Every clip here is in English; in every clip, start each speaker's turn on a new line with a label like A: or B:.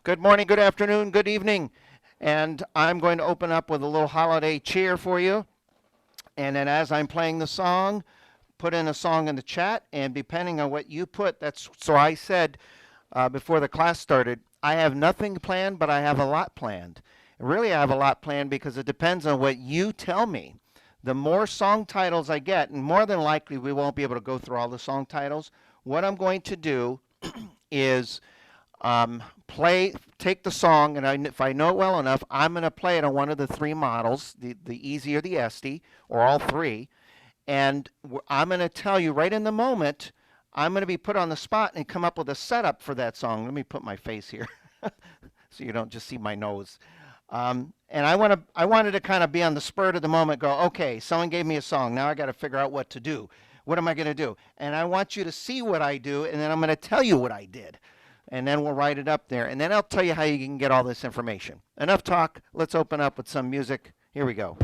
A: Good morning, good afternoon, good evening. And I'm going to open up with a little holiday cheer for you. And then as I'm playing the song, put in a song in the chat. And depending on what you put, that's so I said before the class started, I have nothing planned, but I have a lot planned. Really, I have a lot planned because it depends on what you tell me. The more song titles I get, and more than likely we won't be able to go through all the song titles, what I'm going to do is take the song, and if I know it well enough, I'm going to play it on one of the three models, the EZ or the Estey, or all three, and I'm going to tell you right in the moment, I'm going to be put on the spot and come up with a setup for that song. Let me put my face here so you don't just see my nose. And I wanted to kind of be on the spur of the moment, go, okay, someone gave me a song. Now I got to figure out what to do. What am I going to do? And I want you to see what I do, and then I'm going to tell you what I did. And then we'll write it up there. And then I'll tell you how you can get all this information. Enough talk. Let's open up with some music. Here we go.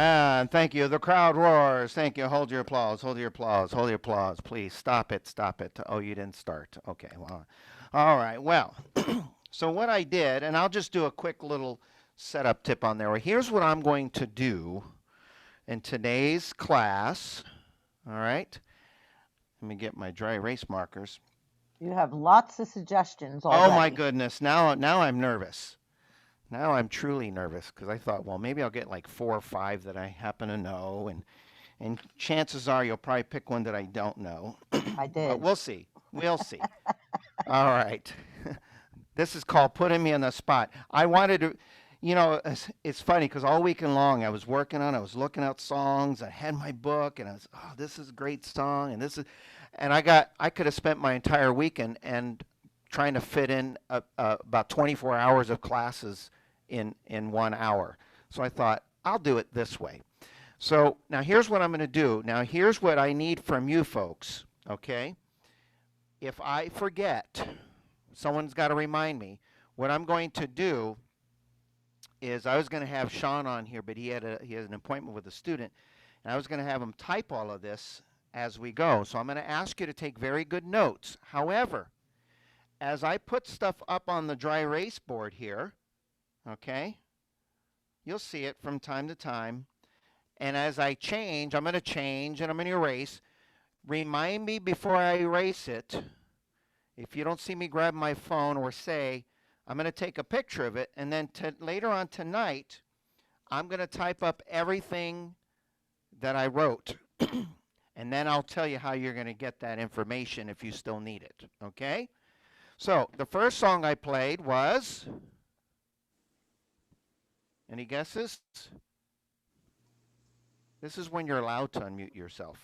A: And thank you. The crowd roars. Thank you. Hold your applause. Hold your applause. Hold your applause. Please stop it. Stop it. Oh, you didn't start. Okay. Well, all right. Well, so what I did, and I'll just do a quick little setup tip on there. Here's what I'm going to do in today's class. All right. Let me get my dry erase markers.
B: You have lots of suggestions already.
A: Oh my goodness. Now I'm nervous. Now I'm truly nervous because I thought, well, maybe I'll get like 4 or 5 that I happen to know, and chances are you'll probably pick one that I don't know.
B: I did.
A: But we'll see. We'll see. All right. This is called putting me on the spot. I wanted to, you know, it's funny because all weekend long I was working on, I was looking at songs, I had my book, and I was, oh, this is a great song, and this is, and I could have spent my entire weekend and trying to fit in about 24 hours of classes in 1 hour. So I thought, I'll do it this way. So now here's what I'm going to do. Now here's what I need from you folks, okay? If I forget, someone's got to remind me. What I'm going to do is I was going to have Sean on here, but he has an appointment with a student, and I was going to have him type all of this as we go. So I'm going to ask you to take very good notes. However, as I put stuff up on the dry erase board here, okay, you'll see it from time to time. And as I change, I'm going to change and I'm going to erase. Remind me before I erase it, if you don't see me grab my phone or say, I'm going to take a picture of it, and then later on tonight, I'm going to type up everything that I wrote. And then I'll tell you how you're going to get that information if you still need it, okay? So the first song I played was, any guesses? This is when you're allowed to unmute yourself.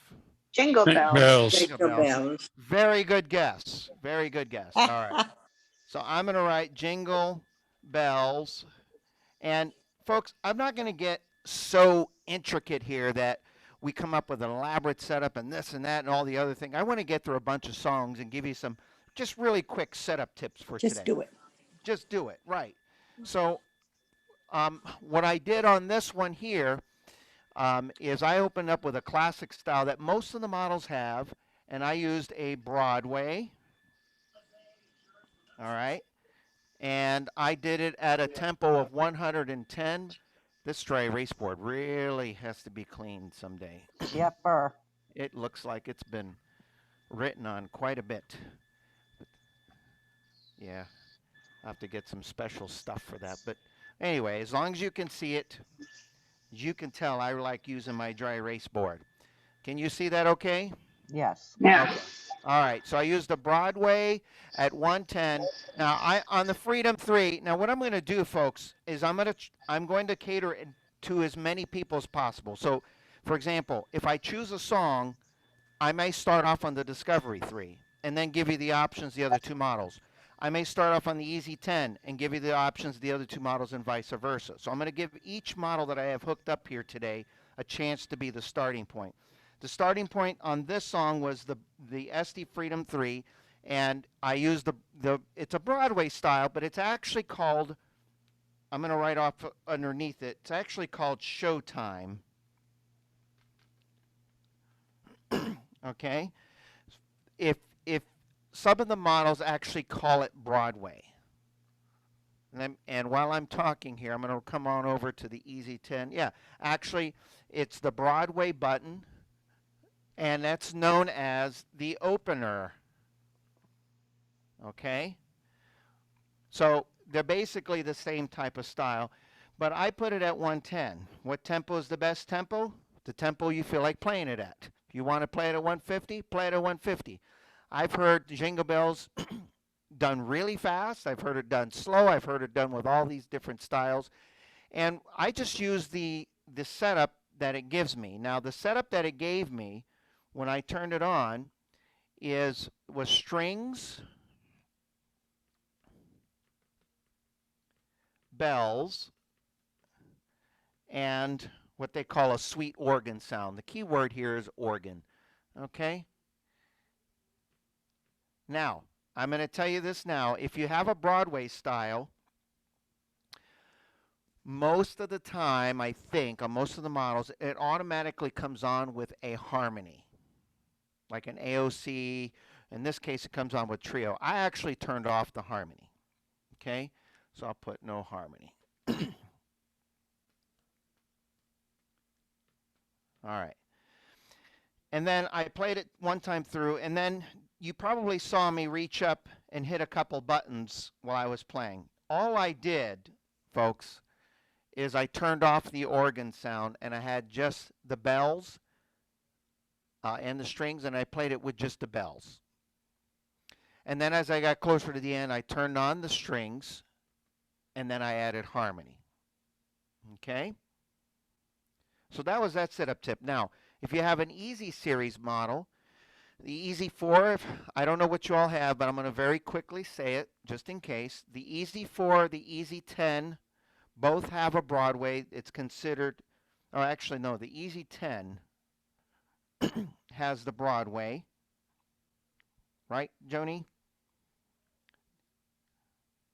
C: Jingle Bells.
A: Jingle Bells. Very good guess. Very good guess. All right. So I'm going to write Jingle Bells. And folks, I'm not going to get so intricate here that we come up with an elaborate setup and this and that and all the other thing. I want to get through a bunch of songs and give you some just really quick setup tips for
C: Just
A: today.
C: do it.
A: Just do it, right. So what I did on this one here is I opened up with a classic style that most of the models have, and I used a Broadway, all right, and I did it at a tempo of 110. This dry erase board really has to be cleaned someday.
B: Yepper.
A: It looks like it's been written on quite a bit. But yeah, I have to get some special stuff for that. But anyway, as long as you can see it, you can tell I like using my dry erase board. Can you see that okay?
B: Yes.
C: Yeah.
A: Okay. All right. So I used the Broadway at 110. Now on the Freedom 3. Now what I'm going to do, folks, is I'm going to cater it to as many people as possible. So, for example, if I choose a song, I may start off on the Discovery 3 and then give you the options the other two models. I may start off on the EZ10 and give you the options the other two models and vice versa. So I'm going to give each model that I have hooked up here today a chance to be the starting point. The starting point on this song was the Estey Freedom 3, and I used it's a Broadway style, but it's actually called, I'm going to write off underneath it, it's actually called Showtime. Okay? If some of the models actually call it Broadway. And while I'm talking here, I'm going to come on over to the EZ10. Yeah, actually, it's the Broadway button, and that's known as the opener. Okay? So they're basically the same type of style, but I put it at 110. What tempo is the best tempo? The tempo you feel like playing it at. If you want to play it at 150, play it at 150. I've heard Jingle Bells done really fast. I've heard it done slow. I've heard it done with all these different styles. And I just use the setup that it gives me. Now, the setup that it gave me when I turned it on was strings, bells, and what they call a sweet organ sound. The key word here is organ. Okay? Now, I'm going to tell you this now. If you have a Broadway style, most of the time, I think, on most of the models, it automatically comes on with a harmony, like an AOC. In this case, it comes on with trio. I actually turned off the harmony. Okay? So I'll put no harmony. All right. And then I played it one time through, and then you probably saw me reach up and hit a couple buttons while I was playing. All I did, folks, is I turned off the organ sound, and I had just the bells and the strings, and I played it with just the bells. And then as I got closer to the end, I turned on the strings, and then I added harmony. Okay? So that was that setup tip. Now, if you have an EZ series model, the EZ4, I don't know what you all have, but I'm going to very quickly say it just in case. The EZ4, the EZ10, both have a Broadway. It's considered, oh, actually, no, the EZ10 has the Broadway. Right, Joni?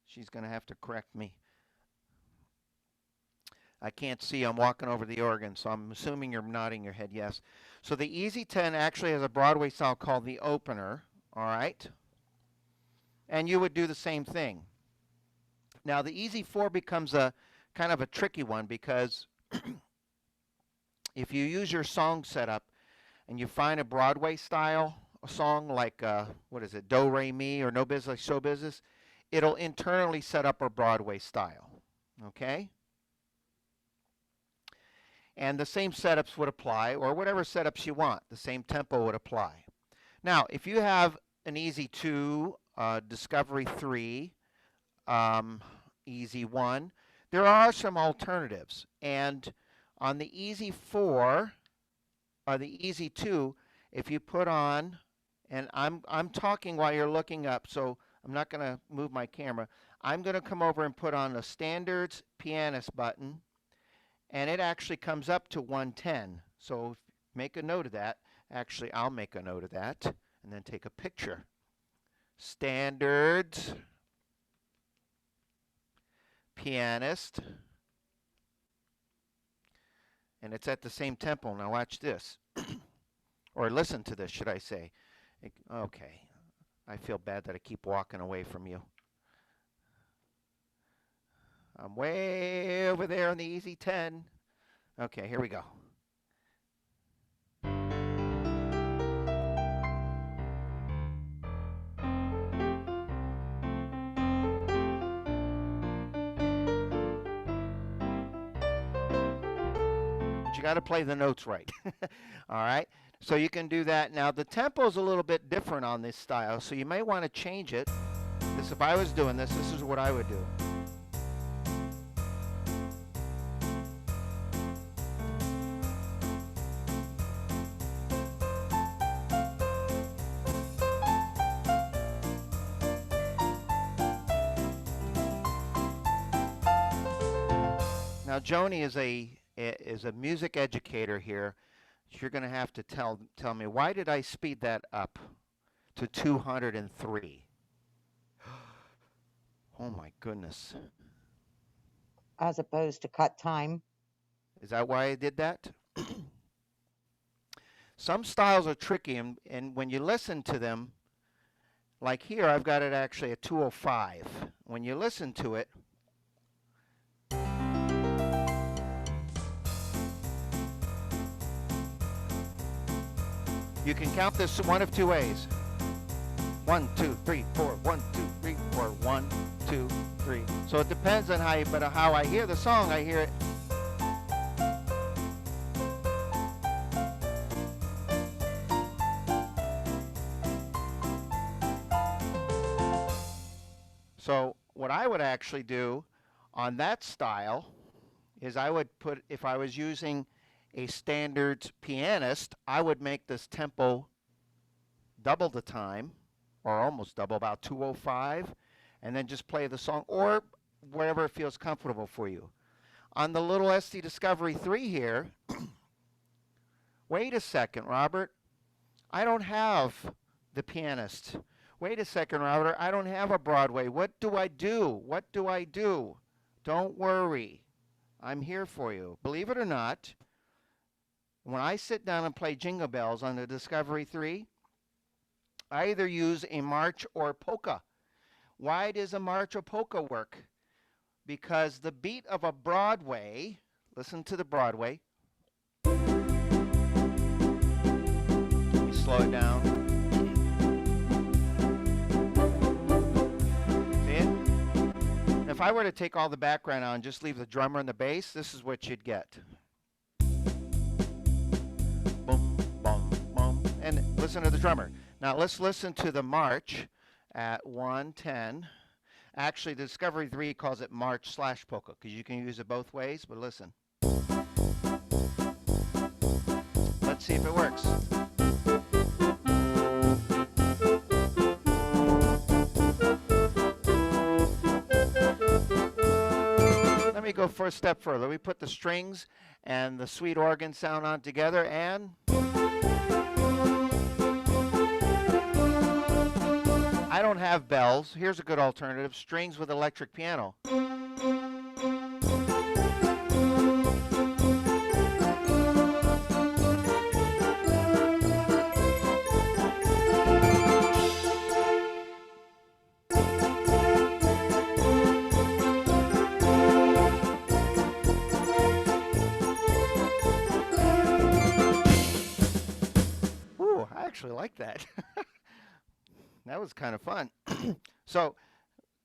A: She's going to have to correct me. I can't see. I'm walking over the organ, so I'm assuming you're nodding your head yes. So the EZ10 actually has a Broadway style called the opener, all right? And you would do the same thing. Now the EZ4 becomes a kind of a tricky one because if you use your song setup and you find a Broadway style song like, what is it, Do, Re, Mi, or No Business, Show Business, it'll internally set up a Broadway style, okay? And the same setups would apply, or whatever setups you want. The same tempo would apply. Now, if you have an EZ2, Discovery 3, EZ1, there are some alternatives. And on the EZ4, or the EZ2, if you put on, and I'm talking while you're looking up, so I'm not going to move my camera. I'm going to come over and put on the Standards Pianist button, and it actually comes up to 110. So make a note of that. Actually, I'll make a note of that and then take a picture. Standards, pianist, and it's at the same tempo. Now watch this. Or listen to this, should I say. Okay, I feel bad that I keep walking away from you. I'm way over there on the EZ10. Okay, here we go. But you got to play the notes right. All right, so you can do that. Now the tempo is a little bit different on this style, so you may want to change it. This, if I was doing this, this is what I would do. Now Joni is a music educator here. You're going to have to tell me, why did I speed that up to 203? Oh my goodness.
B: As opposed to cut time.
A: Is that why I did that? Some styles are tricky, and when you listen to them, like here, I've got it actually at 205. When you listen to it, you can count this one of two ways. 1, 2, 3, 4. 1, 2, 3, 4. 1, 2, 3. So it depends on how I hear the song. I hear it. So what I would actually do on that style is I would put, if I was using a standards pianist, I would make this tempo double the time, or almost double, about 205, and then just play the song, or wherever it feels comfortable for you. On the little Estey Discovery 3 here, wait a second, Robert, I don't have the pianist. Wait a second, Robert, I don't have a Broadway. What do I do? What do I do? Don't worry. I'm here for you. Believe it or not, when I sit down and play Jingle Bells on the Discovery 3, I either use a march or polka. Why does a march or polka work? Because the beat of a Broadway, listen to the Broadway. Let me slow it down. See it? And if I were to take all the background out and just leave the drummer and the bass, this is what you'd get. Boom, boom, boom. And listen to the drummer. Now let's listen to the march at 110. Actually, the Discovery 3 calls it march/polka because you can use it both ways, but listen. Let's see if it works. Let me go for a step further. We put the strings and the sweet organ sound on together, and I don't have bells. Here's a good alternative. Strings with electric piano. Ooh, I actually like that. That was kind of fun. So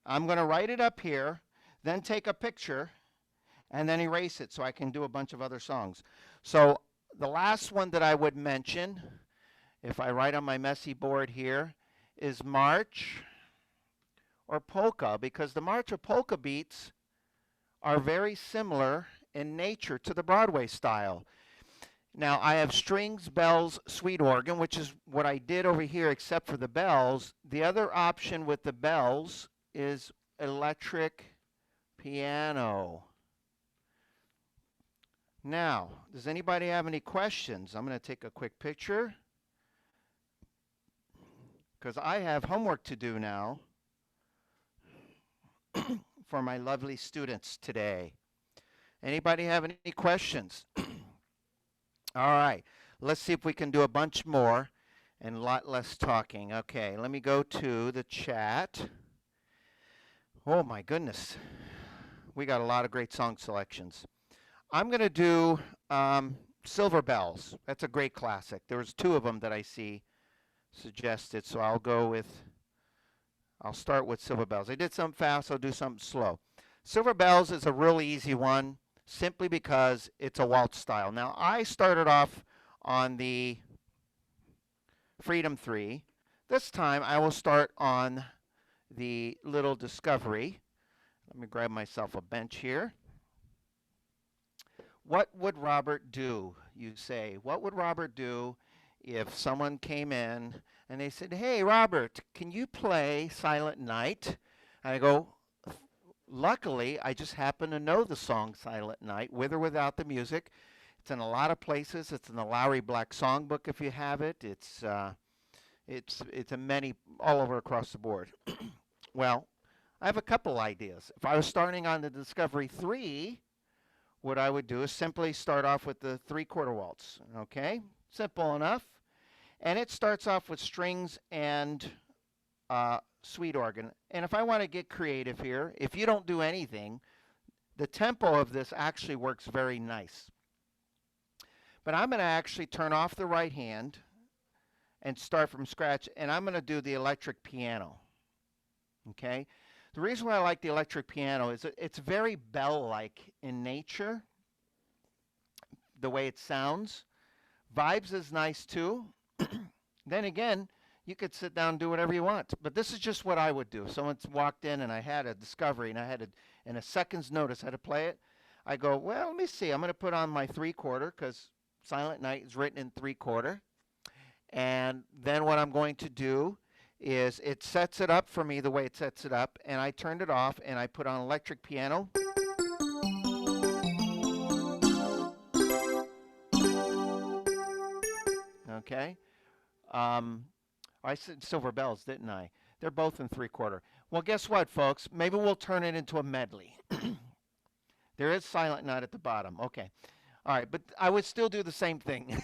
A: I'm going to write it up here, then take a picture, and then erase it so I can do a bunch of other songs. So the last one that I would mention, if I write on my messy board here, is march or polka, because the march or polka beats are very similar in nature to the Broadway style. Now, I have strings, bells, sweet organ, which is what I did over here except for the bells. The other option with the bells is electric piano. Now, does anybody have any questions? I'm going to take a quick picture because I have homework to do now for my lovely students today. Anybody have any questions? All right, let's see if we can do a bunch more and a lot less talking. Okay, let me go to the chat. Oh my goodness, we got a lot of great song selections. I'm going to do Silver Bells. That's a great classic. There was two of them that I see suggested, so I'll start with Silver Bells. I did something fast, I'll do something slow. Silver Bells is a really easy one simply because it's a waltz style. Now, I started off on the Freedom 3. This time I will start on the Little Discovery. Let me grab myself a bench here. What would Robert do, you say? What would Robert do if someone came in and they said, hey, Robert, can you play Silent Night? And I go, luckily, I just happen to know the song Silent Night, with or without the music. It's in a lot of places. It's in the Lowry Black Songbook if you have it. It's in many, all over across the board. Well, I have a couple ideas. If I was starting on the Discovery 3, what I would do is simply start off with the 3/4 waltz, okay? Simple enough. And it starts off with strings and sweet organ. And if I want to get creative here, if you don't do anything, the tempo of this actually works very nice. But I'm going to actually turn off the right hand and start from scratch, and I'm going to do the electric piano, okay? The reason why I like the electric piano is it's very bell-like in nature, the way it sounds. Vibes is nice too. Then again, you could sit down and do whatever you want. But this is just what I would do. If someone walked in and I had a Discovery and I had in a second's notice how to play it, I go, well, let me see. I'm going to put on my 3/4 because Silent Night is written in 3/4. And then what I'm going to do is it sets it up for me the way it sets it up, and I turned it off and I put on electric piano. Okay. I said Silver Bells, didn't I? They're both in 3/4. Well, guess what, folks? Maybe we'll turn it into a medley. There is Silent Night at the bottom. Okay. All right, but I would still do the same thing.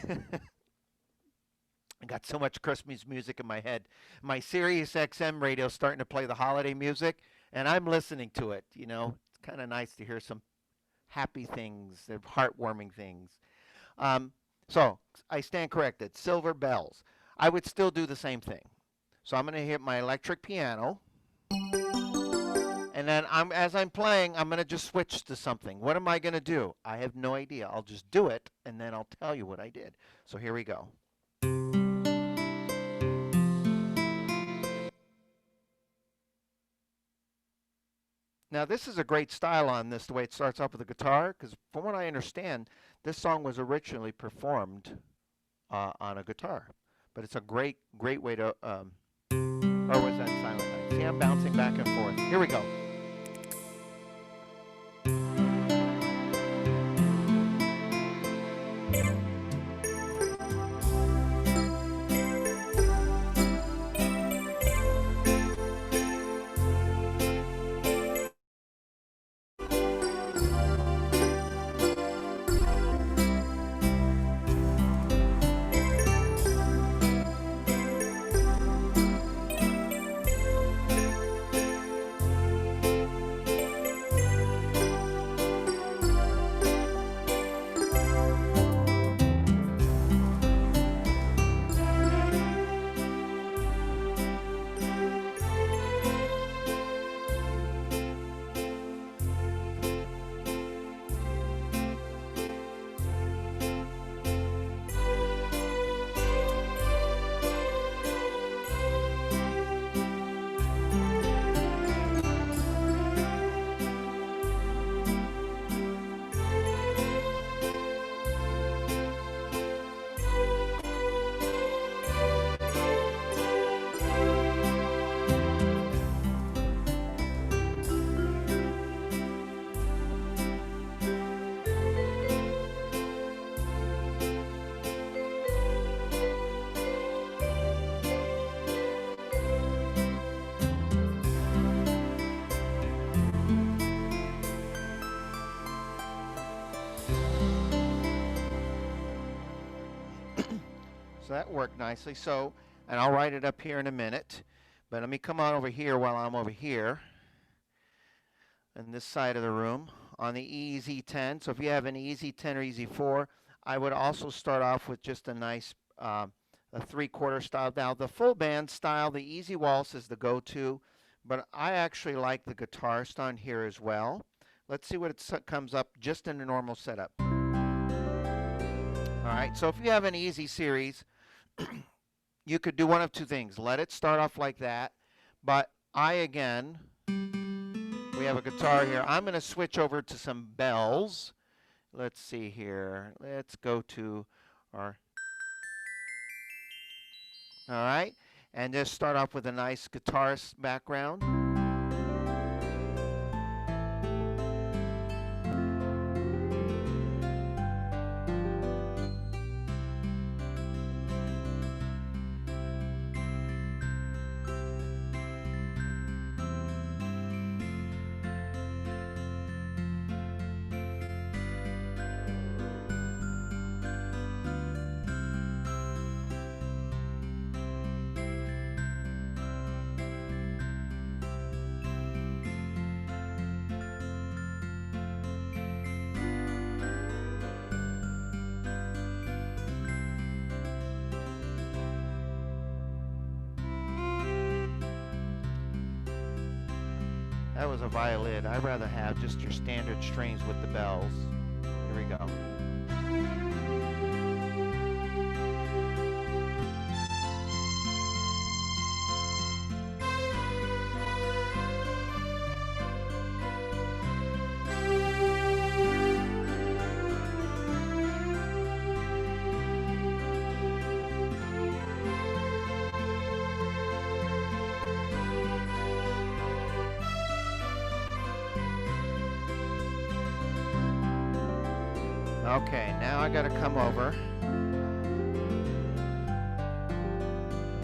A: I got so much Christmas music in my head. My Sirius XM radio is starting to play the holiday music, and I'm listening to it. You know, it's kind of nice to hear some happy things, heartwarming things. So I stand corrected. Silver Bells. I would still do the same thing. So I'm going to hit my electric piano, and then as I'm playing, I'm going to just switch to something. What am I going to do? I have no idea. I'll just do it, and then I'll tell you what I did. So here we go. Now, this is a great style on this, the way it starts off with the guitar, because from what I understand, this song was originally performed on a guitar. But it's a great way to, or was that Silent Night? See, I'm bouncing back and forth. Here we go. So that worked nicely. So, and I'll write it up here in a minute. But let me come on over here while I'm over here on this side of the room on the EZ10. So if you have an EZ10 or EZ4, I would also start off with just a nice a 3/4 style. Now the full band style, the Easy Waltz is the go-to, but I actually like the guitarist on here as well. Let's see what it comes up just in a normal setup. All right, so if you have an easy series, you could do one of two things. Let it start off like that, but again, we have a guitar here. I'm going to switch over to some bells. Let's see here. Let's go to our, all right, and just start off with a nice guitarist background. That was a violin. I'd rather have just your standard strings with the bells. Here we go. Okay, now I gotta come over.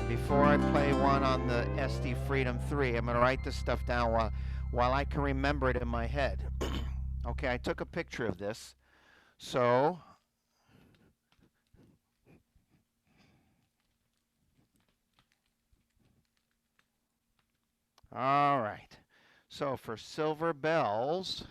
A: Before I play one on the Estey Freedom 3, I'm gonna write this stuff down while I can remember it in my head. Okay, I took a picture of this. So, all right. So for Silver Bells,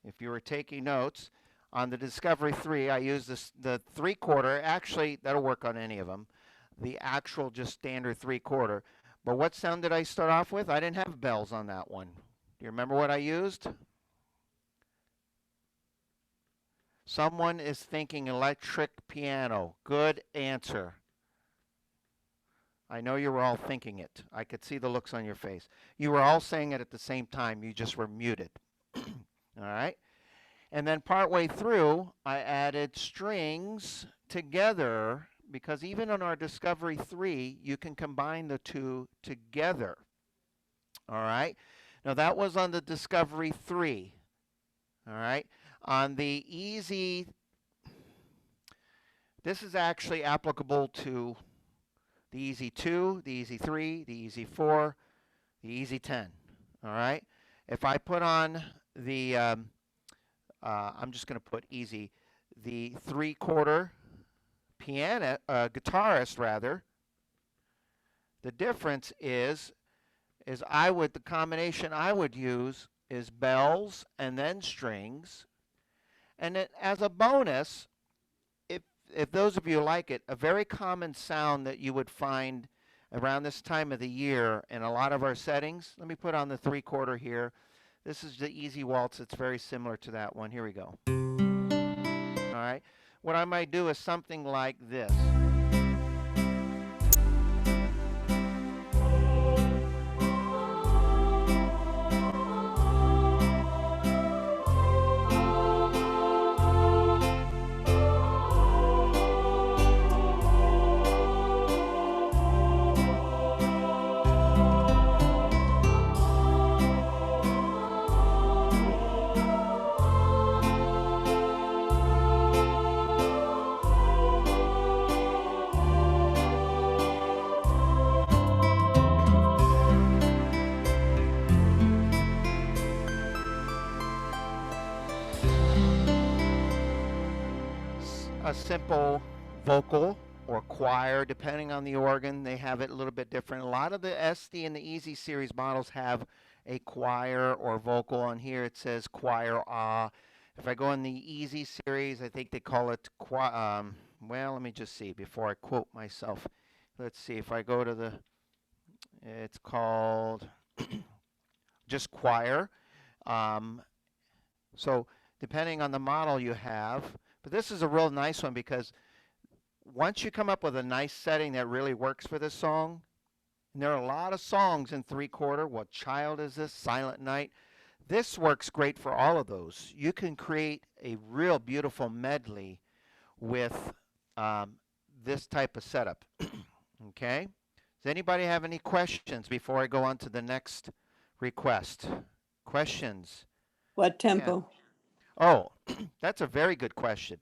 A: if you were taking notes, on the Discovery 3, I use the 3/4. Actually, that'll work on any of them. The actual just standard 3/4. But what sound did I start off with? I didn't have bells on that one. Do you remember what I used? Someone is thinking electric piano. Good answer. I know you were all thinking it. I could see the looks on your face. You were all saying it at the same time. You just were muted. All right. And then partway through, I added strings together because even on our Discovery 3, you can combine the two together. All right. Now that was on the Discovery 3. All right. On the Easy, this is actually applicable to the EZ2, the EZ3, the EZ4, the EZ10. All right. If I put on the, I'm just going to put easy, the 3/4 piano, guitarist rather, the difference is the combination I would use is bells and then strings. And then as a bonus, if those of you like it, a very common sound that you would find around this time of the year in a lot of our settings, let me put on the 3/4 here. This is the Easy Waltz. It's very similar to that one. Here we go. All right. What I might do is something like this. a simple vocal or choir, depending on the organ. They have it a little bit different. A lot of the Estey and the EZ series models have a choir or vocal. On here it says choir ah. If I go in the EZ series, I think they call it choir. Well, let me just see before I quote myself. Let's see if I go to the, it's called just choir. Um, so depending on the model you have, but this is a real nice one because once you come up with a nice setting that really works for this song, and there are a lot of songs in 3/4. What Child Is This? Silent Night. This works great for all of those. You can create a real beautiful medley with um, this type of setup. Okay? Does anybody have any questions before I go on to the next request? Questions?
C: What
A: Yeah.
C: tempo?
A: Oh, that's a very good question.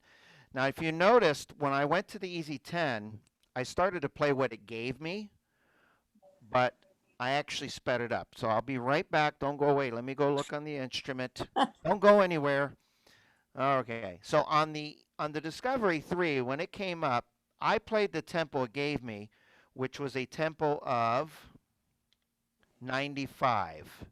A: Now, if you noticed, when I went to the EZ10, I started to play what it gave me, but I actually sped it up. So I'll be right back. Don't go away. Let me go look on the instrument. Don't go anywhere. Okay. So on the Discovery 3, when it came up, I played the tempo it gave me, which was a tempo of 95.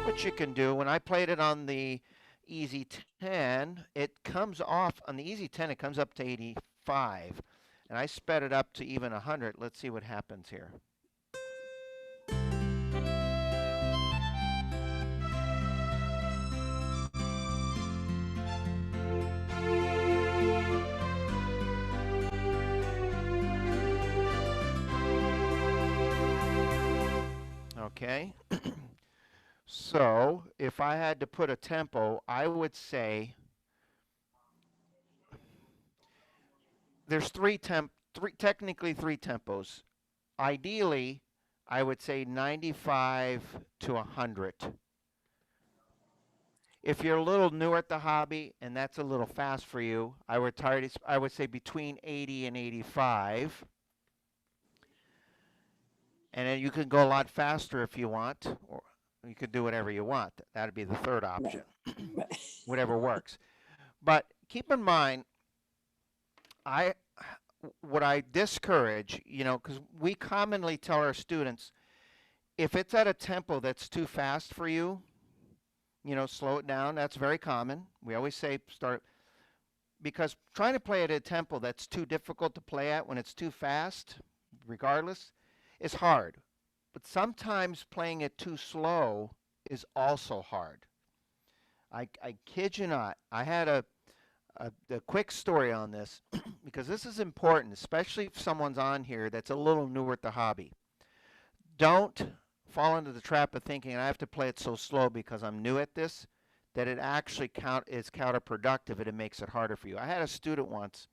A: What you can do, when I played it on the EZ10, it comes off, on the EZ10 it comes up to 85, and I sped it up to even 100. Let's see what happens here. Okay. So if I had to put a tempo, I would say there's technically three tempos. Ideally, I would say 95 to 100. If you're a little newer at the hobby and that's a little fast for you, I would say between 80 and 85. And then you can go a lot faster if you want, or you could do whatever you want. That'd be the third option.
C: Right.
A: Whatever works. But keep in mind, what I discourage, because we commonly tell our students, if it's at a tempo that's too fast for you, slow it down. That's very common. We always say start, because trying to play at a tempo that's too difficult to play at when it's too fast, regardless, is hard. But sometimes playing it too slow is also hard. I kid you not. I had a quick story on this because this is important, especially if someone's on here that's a little newer at the hobby. Don't fall into the trap of thinking I have to play it so slow because I'm new at this, that it actually is counterproductive and it makes it harder for you. I had a student once.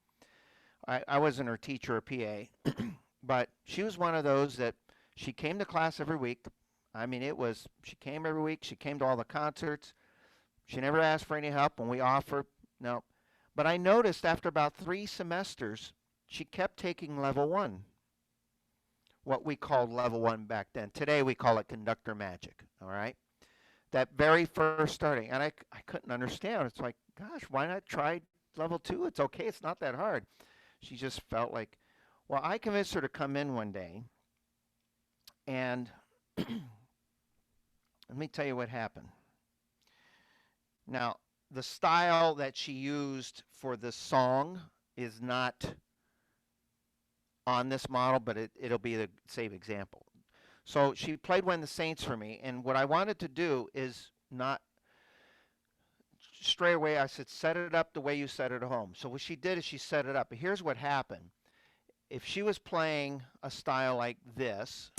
A: I wasn't her teacher or PA, but she was one of those that she came to class every week. I mean, she came every week. She came to all the concerts. She never asked for any help when we offered. No. But I noticed after about 3 semesters, she kept taking level 1, what we called level 1 back then. Today we call it conductor magic, all right? That very first starting, and I couldn't understand. It's like, gosh, why not try level 2? It's okay, it's not that hard. She just felt like, well, I convinced her to come in one day, and let me tell you what happened. Now, the style that she used for this song is not on this model, but it'll be the same example. So she played When the Saints for me, and what I wanted to do is not straight away. I said, set it up the way you set it at home. So what she did is she set it up. But here's what happened. If she was playing a style like this,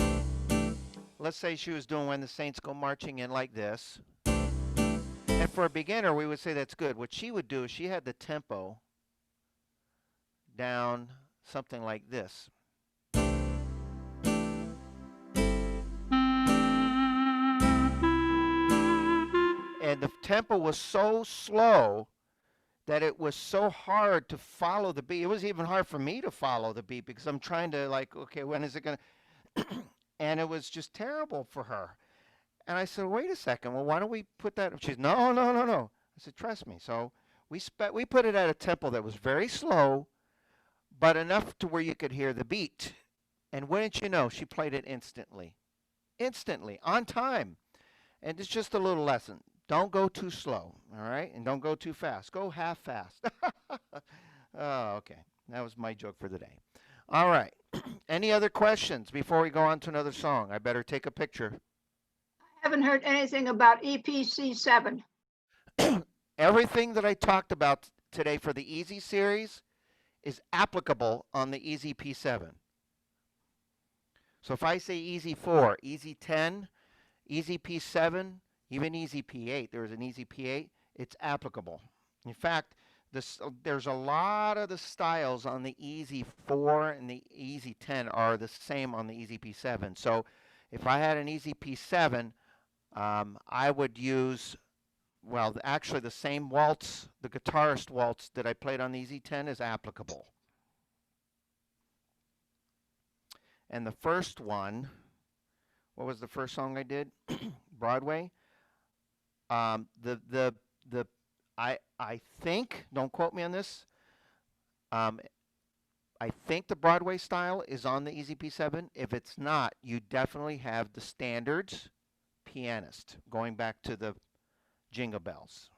A: let's say she was doing When the Saints Go Marching In like this, and for a beginner, we would say that's good. What she would do is she had the tempo down something like this. And the tempo was so slow that it was so hard to follow the beat. It was even hard for me to follow the beat because I'm trying to, like, okay, when is it going to... and it was just terrible for her. And I said, wait a second. Well, why don't we put that? She's no, no, no, no. I said, trust me. So we put it at a tempo that was very slow, but enough to where you could hear the beat. And wouldn't you know, she played it instantly, instantly, on time. And it's just a little lesson. Don't go too slow, all right? And don't go too fast. Go half fast. Oh, okay. That was my joke for the day. All right. Any other questions before we go on to another song? I better take a picture.
C: Haven't heard anything about EPC7.
A: Everything that I talked about today for the Easy series is applicable on the Easy P7. So if I say Easy 4, Easy 10, Easy P7, even Easy P8, there's an Easy P8, it's applicable. In fact, there's a lot of the styles on the Easy 4 and the Easy 10 are the same on the Easy P7. So if I had an Easy P7, I would use, well, actually the same waltz, the guitarist waltz that I played on the EZ10 is applicable. And the first one, what was the first song I did? Broadway. I think, don't quote me on this, I think the Broadway style is on the Easy P7. If it's not, you definitely have the standards pianist, going back to the Jingle Bells.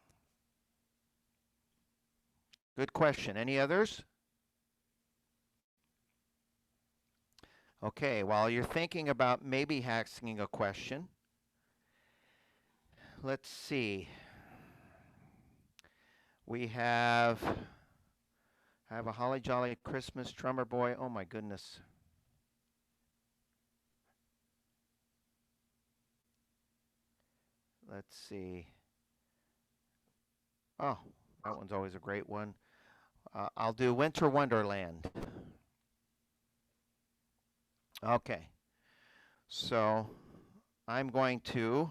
A: Good question. Any others? Okay, while you're thinking about maybe asking a question, let's see. We have a Holly Jolly Christmas Drummer Boy. Oh my goodness. Let's see. Oh, that one's always a great one. I'll do Winter Wonderland. Okay. So I'm going to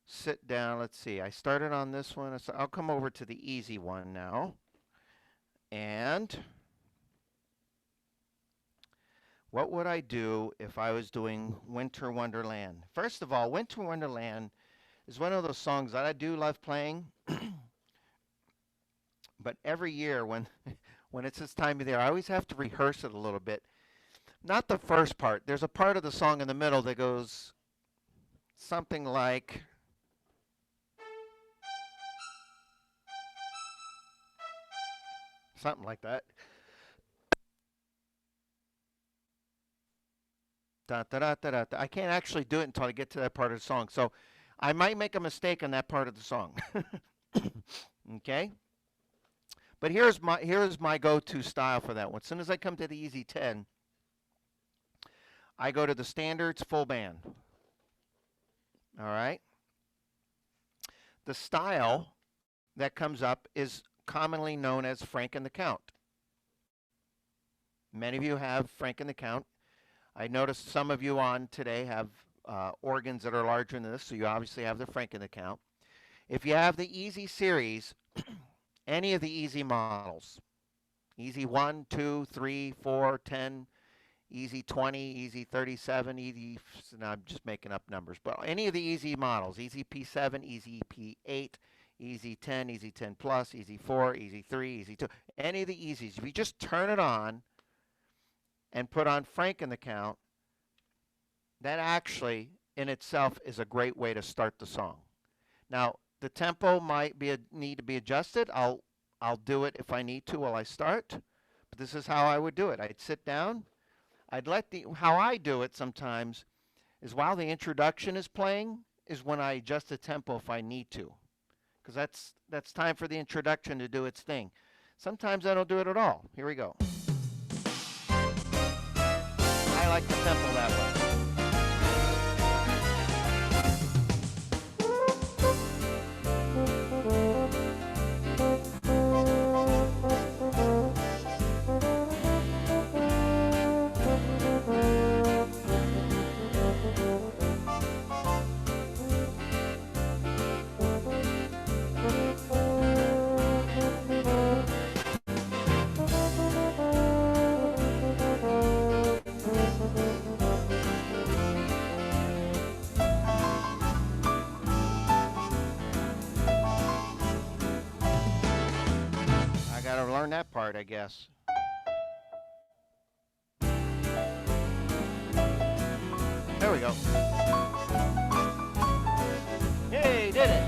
A: sit down. Let's see. I started on this one. So I'll come over to the easy one now. And what would I do if I was doing Winter Wonderland? First of all, Winter Wonderland is one of those songs that I do love playing. But every year when it's this time of the year, I always have to rehearse it a little bit. Not the first part. There's a part of the song in the middle that goes something like, something like that. Da, da, da, da, da, da. I can't actually do it until I get to that part of the song. So I might make a mistake on that part of the song. Okay? But here's my go-to style for that one. As soon as I come to the EZ10, I go to the standards full band. All right? The style that comes up is commonly known as Frank and the Count. Many of you have Frank and the Count. I noticed some of you on today have organs that are larger than this, so you obviously have the Frank and the Count. If you have the Easy series, any of the Easy models, Easy 1, 2, 3, 4, 10, Easy 20, Easy 37, Easy, now I'm just making up numbers, but any of the Easy models, Easy P7, Easy P8, Easy 10, Easy 10 Plus, Easy 4, Easy 3, Easy 2, any of the Easies, if you just turn it on and put on Frank and the Count, that actually in itself is a great way to start the song. Now, the tempo might need to be adjusted. I'll do it if I need to while I start, but this is how I would do it. I'd sit down. How I do it sometimes is while the introduction is playing is when I adjust the tempo if I need to, because that's time for the introduction to do its thing. Sometimes I don't do it at all. Here we go. I like the tempo that way. I guess. There we go. Yay, did it.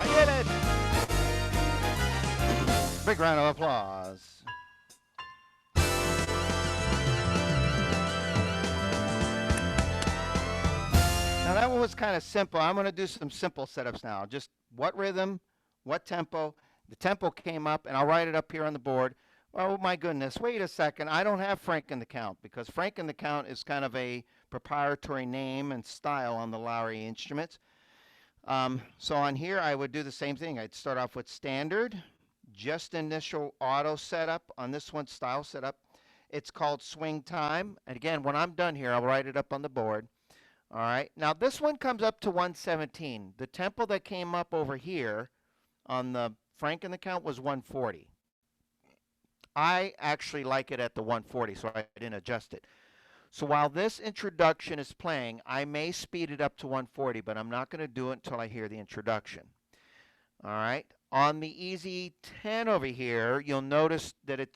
A: I did it. Big round of applause. Now that one was kind of simple. I'm going to do some simple setups now. Just what rhythm, what tempo. The tempo came up, and I'll write it up here on the board. Oh my goodness, wait a second. I don't have Frank and the Count because Frank and the Count is kind of a proprietary name and style on the Lowry instruments. So on here, I would do the same thing. I'd start off with standard, just initial auto setup. On this one, style setup. It's called swing time. And again, when I'm done here, I'll write it up on the board. All right. Now this one comes up to 117. The tempo that came up over here on the Frank and the Count was 140. I actually like it at the 140, so I didn't adjust it. So while this introduction is playing, I may speed it up to 140, but I'm not going to do it until I hear the introduction. All right. On the EZ10 over here, you'll notice that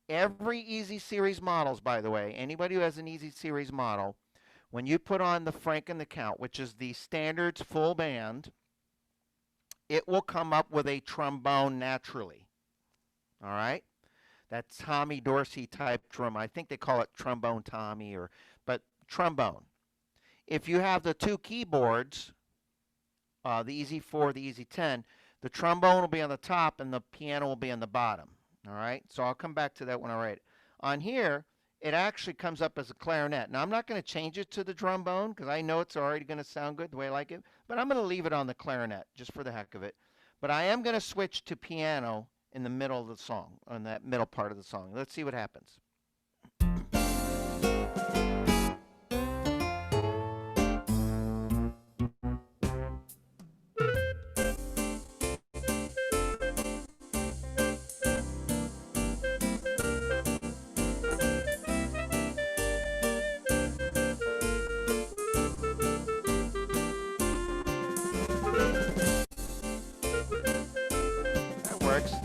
A: every EZ series models, by the way, anybody who has an EZ series model, when you put on the Frank and the Count, which is the standards full band, it will come up with a trombone naturally. All right? That Tommy Dorsey type drum. I think they call it trombone Tommy, but trombone. If you have the two keyboards, the EZ4, the EZ10, the trombone will be on the top and the piano will be on the bottom. All right? So I'll come back to that when I write it. On here, it actually comes up as a clarinet. Now, I'm not going to change it to the trombone because I know it's already going to sound good the way I like it, but I'm going to leave it on the clarinet just for the heck of it. But I am going to switch to piano in the middle of the song, on that middle part of the song. Let's see what happens.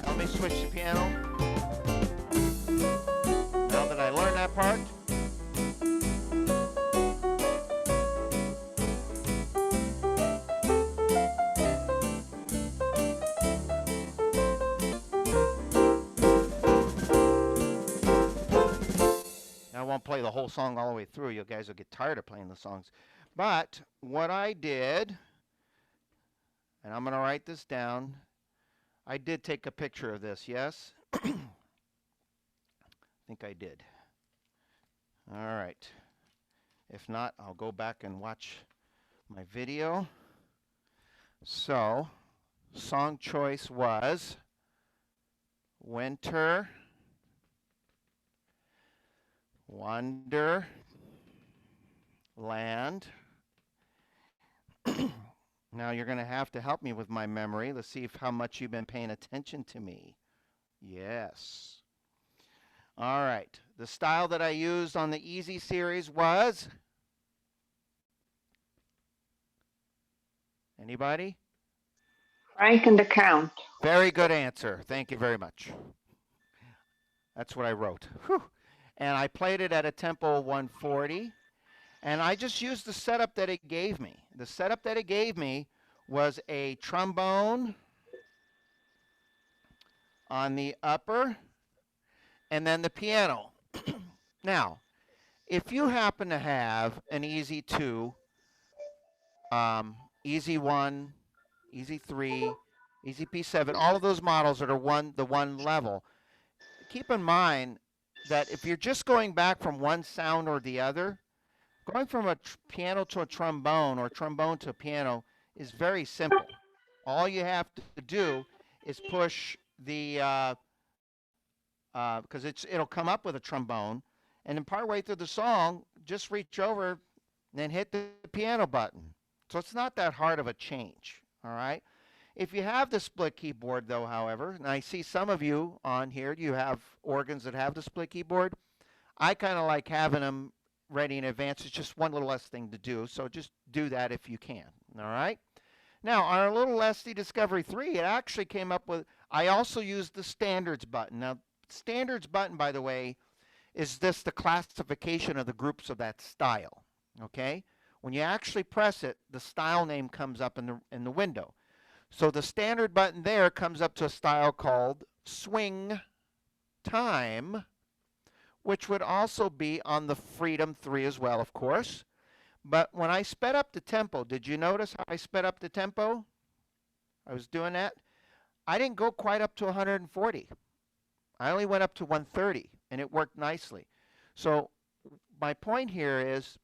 A: Let me switch to piano. Now that I learned that part. Now I won't play the whole song all the way through. You guys will get tired of playing the songs. But what I did, and I'm going to write this down. I did take a picture of this, yes? I think I did. All right. If not, I'll go back and watch my video. So, song choice was Winter, Wonderland. Now you're going to have to help me with my memory. Let's see how much you've been paying attention to me. Yes. All right. The style that I used on the EZ series was? Anybody?
C: Frank and the Count.
A: Very good answer. Thank you very much. That's what I wrote. Whew. And I played it at a tempo of 140. And I just used the setup that it gave me. The setup that it gave me was a trombone on the upper and then the piano. Now, if you happen to have an EZ2, EZ1, EZ3, EZP7, all of those models that are the one level, keep in mind that if you're just going back from one sound or the other, going from a piano to a trombone or trombone to a piano is very simple. All you have to do is push the, because it'll come up with a trombone, and then partway through the song, just reach over and then hit the piano button. So it's not that hard of a change, all right? If you have the split keyboard though, however, and I see some of you on here, you have organs that have the split keyboard. I kind of like having them ready in advance. It's just one little less thing to do, so just do that if you can, all right? Now, on our little Estey Discovery 3, it actually came up with, I also used the standards button. Now, standards button, by the way, is this the classification of the groups of that style, okay? When you actually press it, the style name comes up in the window. So the standard button there comes up to a style called swing time, which would also be on the Freedom 3 as well, of course. But when I sped up the tempo, did you notice how I sped up the tempo? I was doing that. I didn't go quite up to 140. I only went up to 130, and it worked nicely. So my point here is,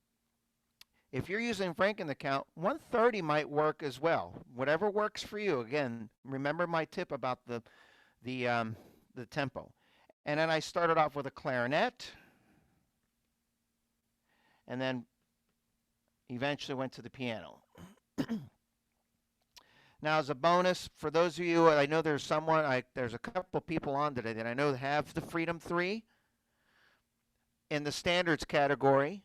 A: if you're using Franken the Count, 130 might work as well. Whatever works for you. Again, remember my tip about the tempo. And then I started off with a clarinet, and then eventually went to the piano. Now, as a bonus, for those of you, I know there's there's a couple people on today that I know have the Freedom 3 in the standards category.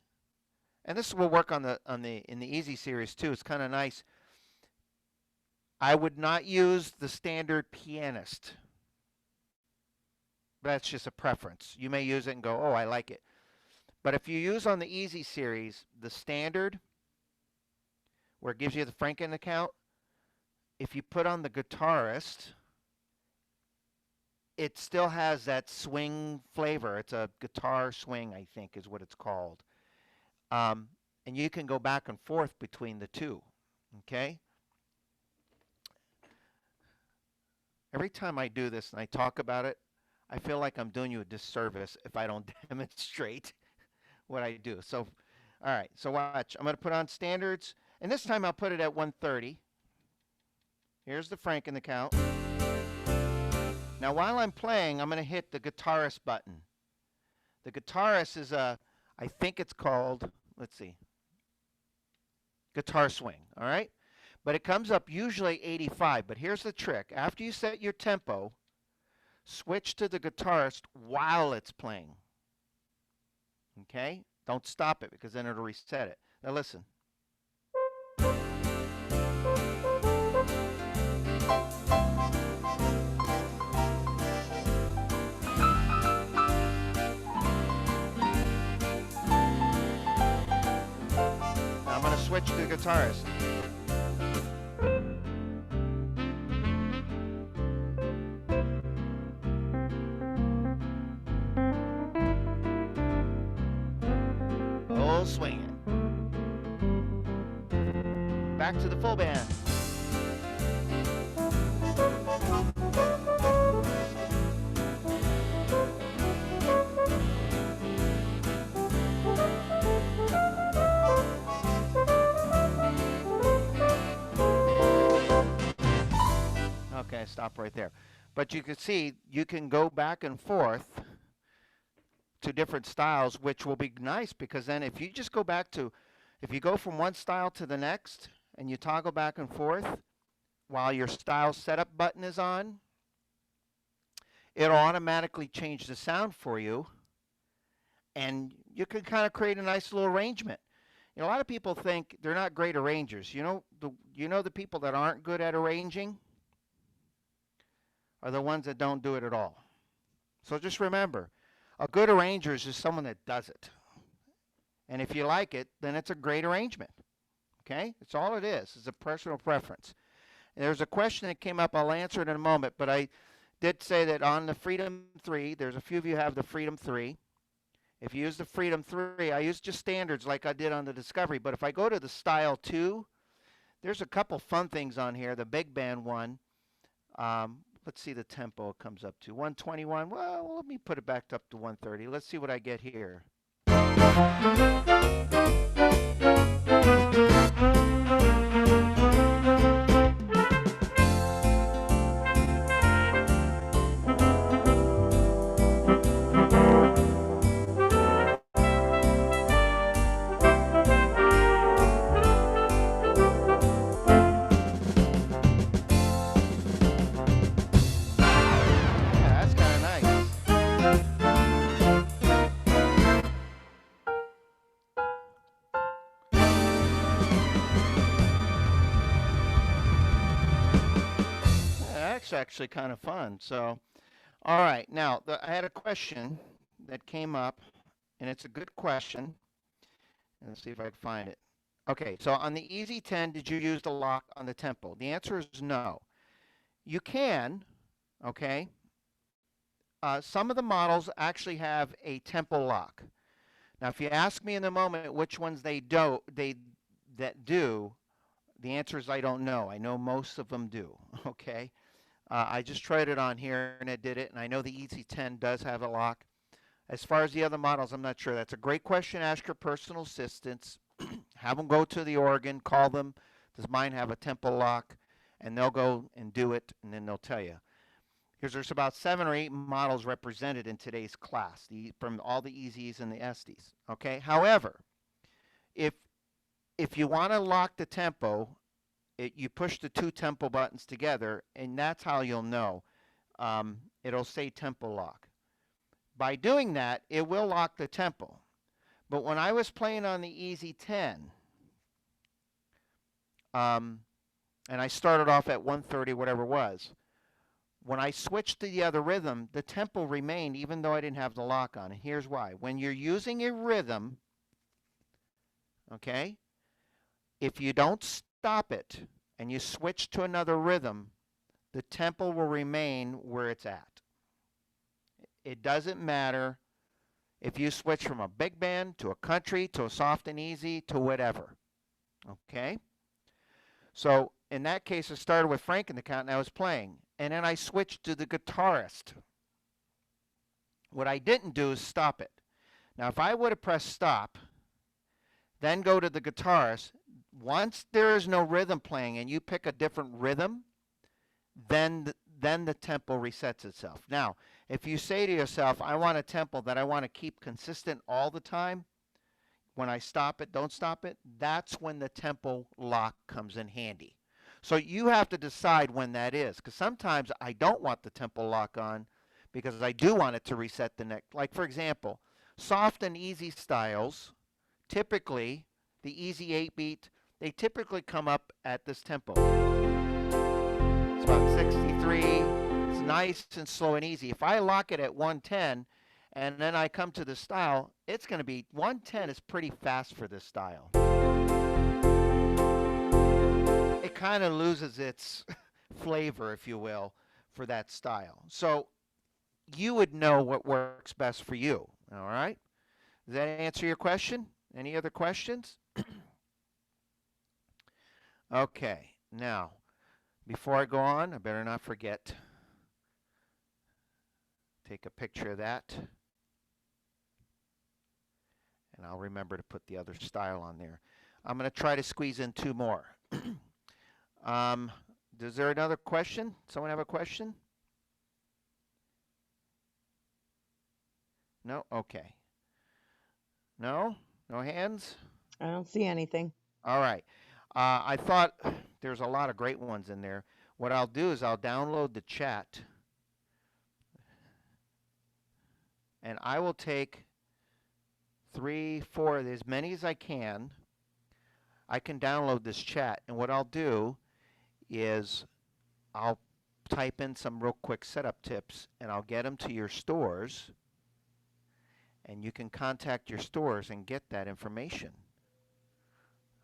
A: And this will work in the Easy series too. It's kind of nice. I would not use the standard pianist. That's just a preference. You may use it and go, oh, I like it. But if you use on the Easy series, the standard, where it gives you the Franken account, if you put on the guitarist, it still has that swing flavor. It's a guitar swing, I think, is what it's called. And you can go back and forth between the two, okay? Every time I do this and I talk about it, I feel like I'm doing you a disservice if I don't demonstrate what I do. So, all right, so watch. I'm going to put on standards, and this time I'll put it at 130. Here's the Franken account. Now, while I'm playing, I'm going to hit the guitarist button. The guitarist is I think it's called, let's see, guitar swing, all right? But it comes up usually 85, but here's the trick. After you set your tempo, switch to the guitarist while it's playing, okay? Don't stop it because then it'll reset it. Now listen. Now I'm going to switch to the guitarist. Full swinging. Back to the full band. Okay, stop right there. But you can see you can go back and forth to different styles, which will be nice because then if you just go back to, if you go from one style to the next and you toggle back and forth while your style setup button is on, it'll automatically change the sound for you, and you can kind of create a nice little arrangement. You know, a lot of people think they're not great arrangers. You know the people that aren't good at arranging are the ones that don't do it at all. So just remember, a good arranger is just someone that does it. And if you like it, then it's a great arrangement. Okay? It's all it is. It's a personal preference. And there's a question that came up. I'll answer it in a moment. But I did say that on the Freedom 3, there's a few of you have the Freedom 3. If you use the Freedom 3, I use just standards like I did on the Discovery. But if I go to the Style 2, there's a couple fun things on here. The big band one. Let's see the tempo it comes up to. 121. Well, let me put it back up to 130. Let's see what I get here. that's actually kind of fun. So, all right. Now, I had a question that came up, and it's a good question. Let's see if I can find it. Okay, so on the EZ10, did you use the lock on the tempo? The answer is no. You can, okay? Some of the models actually have a tempo lock. Now, if you ask me in a moment which ones they do, the answer is I don't know. I know most of them do, okay? I just tried it on here and it did it, and I know the EZ10 does have a lock. As far as the other models, I'm not sure. That's a great question. Ask your personal assistants. Have them go to the organ, call them. Does mine have a tempo lock? And they'll go and do it, and then they'll tell you. Because there's about 7 or 8 models represented in today's class, from all the EZs and the Esteys. Okay. However, if you want to lock the tempo, you push the 2 tempo buttons together, and that's how you'll know. It'll say tempo lock. By doing that, it will lock the tempo. But when I was playing on the EZ10, and I started off at 130, whatever it was, when I switched to the other rhythm, the tempo remained even though I didn't have the lock on. And here's why. When you're using a rhythm, okay, if you don't stop it and you switch to another rhythm, the tempo will remain where it's at. It doesn't matter if you switch from a big band to a country to a soft and easy to whatever. Okay? So in that case, I started with Frank in the count and I was playing. And then I switched to the guitarist. What I didn't do is stop it. Now, if I would have pressed stop, then go to the guitarist, once there is no rhythm playing and you pick a different rhythm, then the tempo resets itself. Now, if you say to yourself, I want a tempo that I want to keep consistent all the time, when I stop it, don't stop it, that's when the tempo lock comes in handy. So you have to decide when that is, because sometimes I don't want the tempo lock on because I do want it to reset the next. Like, for example, soft and easy styles, typically, the easy 8-beat, they typically come up at this tempo. It's about 63. It's nice and slow and easy. If I lock it at 110 and then I come to the style, it's going to be 110 is pretty fast for this style. It kind of loses its flavor, if you will, for that style. So you would know what works best for you. All right? Does that answer your question? Any other questions? Okay. Now, before I go on, I better not forget. Take a picture of that. And I'll remember to put the other style on there. I'm going to try to squeeze in 2 more. Is there another question? Someone have a question? No? Okay. No? No hands?
B: I don't see anything.
A: All right. I thought there's a lot of great ones in there. What I'll do is I'll download the chat. And I will take 3, 4, as many as I can. I can download this chat. And what I'll do is I'll type in some real quick setup tips and I'll get them to your stores. And you can contact your stores and get that information.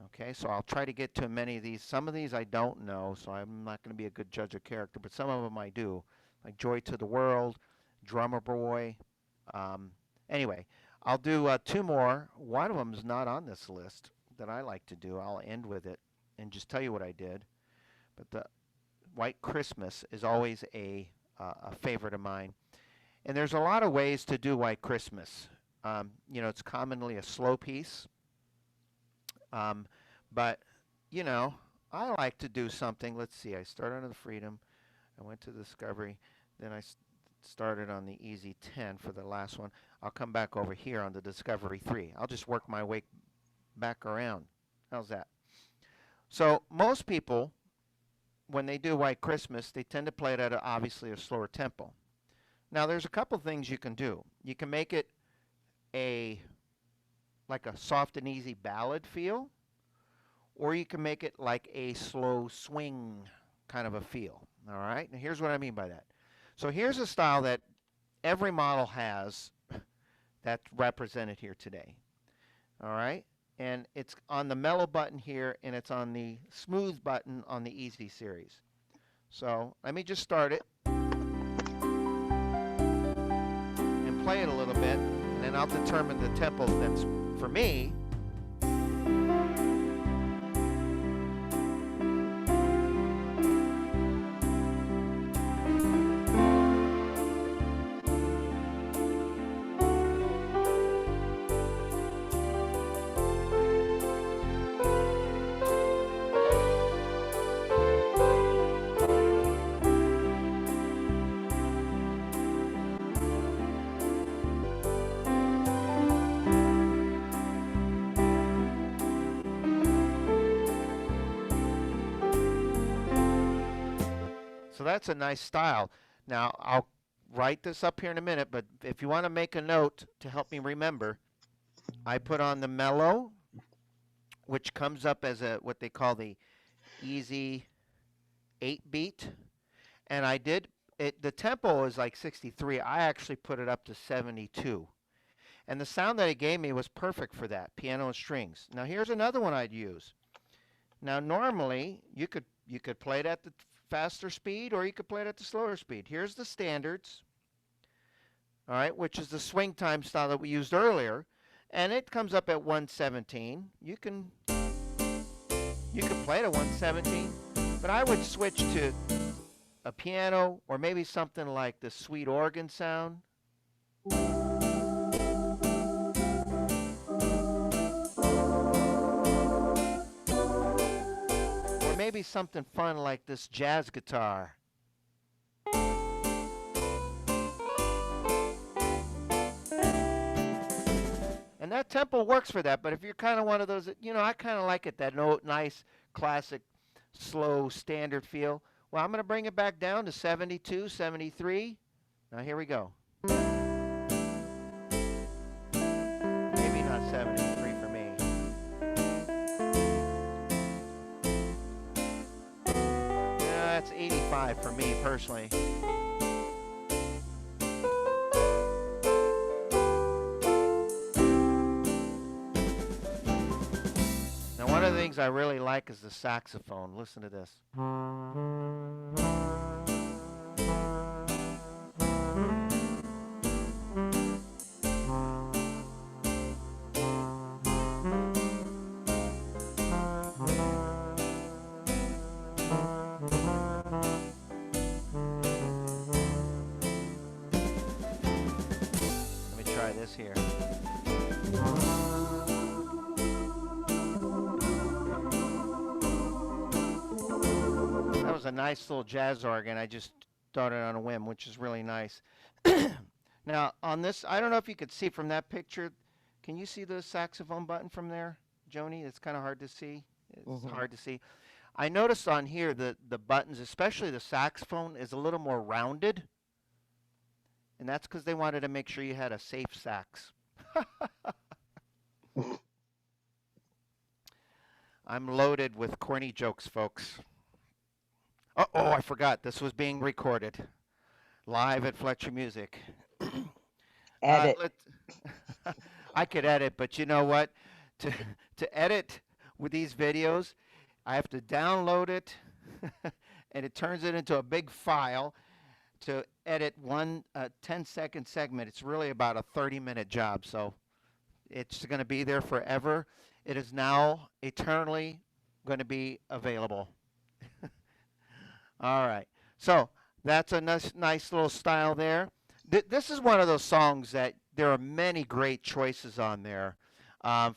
A: Okay, so I'll try to get to many of these. Some of these I don't know, so I'm not going to be a good judge of character, but some of them I do. Like Joy to the World, Drummer Boy. Anyway, I'll do 2 more. One of them is not on this list that I like to do. I'll end with it and just tell you what I did. But the White Christmas is always a favorite of mine. And there's a lot of ways to do White Christmas. You know, it's commonly a slow piece. But, you know, I like to do something. Let's see. I started on the Freedom. I went to Discovery. Then I started on the EZ10 for the last one. I'll come back over here on the Discovery 3. I'll just work my way back around. How's that? So most people, when they do White Christmas, they tend to play it at obviously a slower tempo. Now, there's a couple things you can do. You can make it like a soft and easy ballad feel, or you can make it like a slow swing kind of a feel. All right, now here's what I mean by that. So here's a style that every model has that's represented here today. All right, and it's on the mellow button here, and it's on the smooth button on the Easy series. So let me just start it and play it a little bit, and then I'll determine the tempo that's for me. So that's a nice style. Now, I'll write this up here in a minute, but if you want to make a note to help me remember, I put on the mellow, which comes up as a what they call the easy 8-beat. And I did it, the tempo is like 63. I actually put it up to 72. And the sound that it gave me was perfect for that, piano and strings. Now here's another one I'd use. Now normally you could play it at the faster speed or you could play it at the slower speed. Here's the standards, all right, which is the swing time style that we used earlier, and it comes up at 117. You can play it at 117, but I would switch to a piano or maybe something like the sweet organ sound. Maybe something fun like this jazz guitar. And that tempo works for that, but if you're kind of one of those, you know, I kind of like it, that nice, classic, slow, standard feel. Well, I'm going to bring it back down to 72, 73. Now here we go. Maybe not 73 for me. That's 85 for me personally. Now one of the things I really like is the saxophone. Listen to this. This here. That was a nice little jazz organ. I just started on a whim, which is really nice. Now on this, I don't know if you could see from that picture. Can you see the saxophone button from there, Joni? It's kind of hard to see. It's hard to see. I noticed on here that the buttons, especially the saxophone, is a little more rounded. And that's because they wanted to make sure you had a safe sax. I'm loaded with corny jokes, folks. Uh-oh, I forgot. This was being recorded. Live at Fletcher Music.
B: Edit.
A: I could edit, but you know what? To edit with these videos, I have to download it, and it turns it into a big file. To edit one 10-second segment, it's really about a 30-minute job, so it's going to be there forever. It is now eternally going to be available. All right, so that's a nice little style there. This is one of those songs that there are many great choices on there.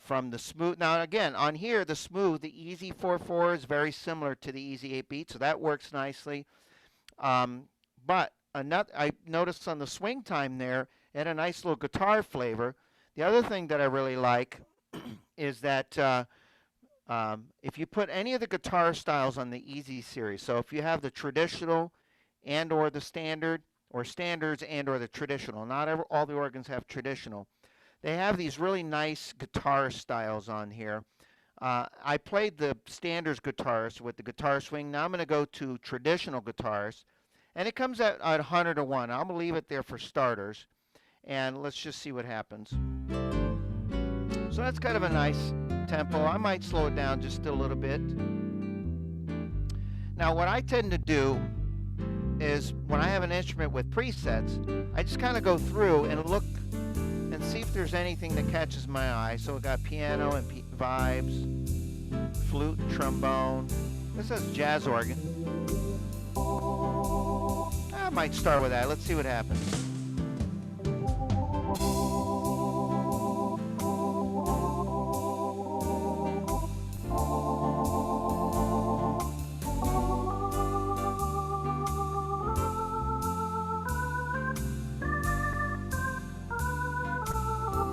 A: From the smooth, now again, on here, the smooth, the Easy 4/4 is very similar to the Easy 8-beat, so that works nicely. But I noticed on the swing time there, it had a nice little guitar flavor. The other thing that I really like is that if you put any of the guitar styles on the Easy series, so if you have the traditional and or the standard, or standards and or the traditional, not all the organs have traditional, they have these really nice guitar styles on here. I played the standards guitars with the guitar swing. Now I'm going to go to traditional guitars, and it comes at 100 to 1. I'm going to leave it there for starters, and let's just see what happens. So that's kind of a nice tempo. I might slow it down just a little bit. Now what I tend to do is when I have an instrument with presets, I just kind of go through and look and see if there's anything that catches my eye. So we got piano and vibes, flute, trombone. This is jazz organ. I might start with that. Let's see what happens.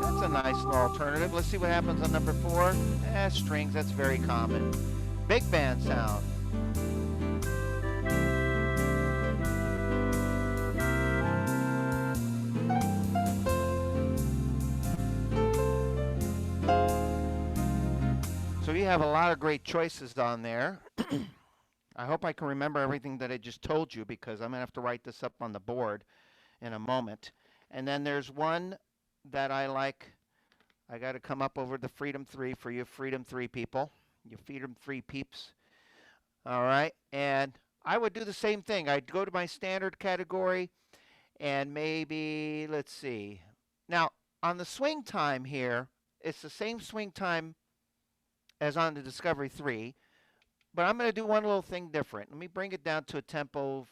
A: That's a nice little alternative. Let's see what happens on number 4. Strings, that's very common. Big band sound. So you have a lot of great choices on there. I hope I can remember everything that I just told you because I'm going to have to write this up on the board in a moment. And then there's one that I like. I got to come up over the Freedom 3 for you Freedom 3 people, you Freedom 3 peeps. All right, and I would do the same thing. I'd go to my standard category and maybe, let's see. Now, on the swing time here, it's the same swing time as on the Discovery 3, but I'm going to do one little thing different. Let me bring it down to a tempo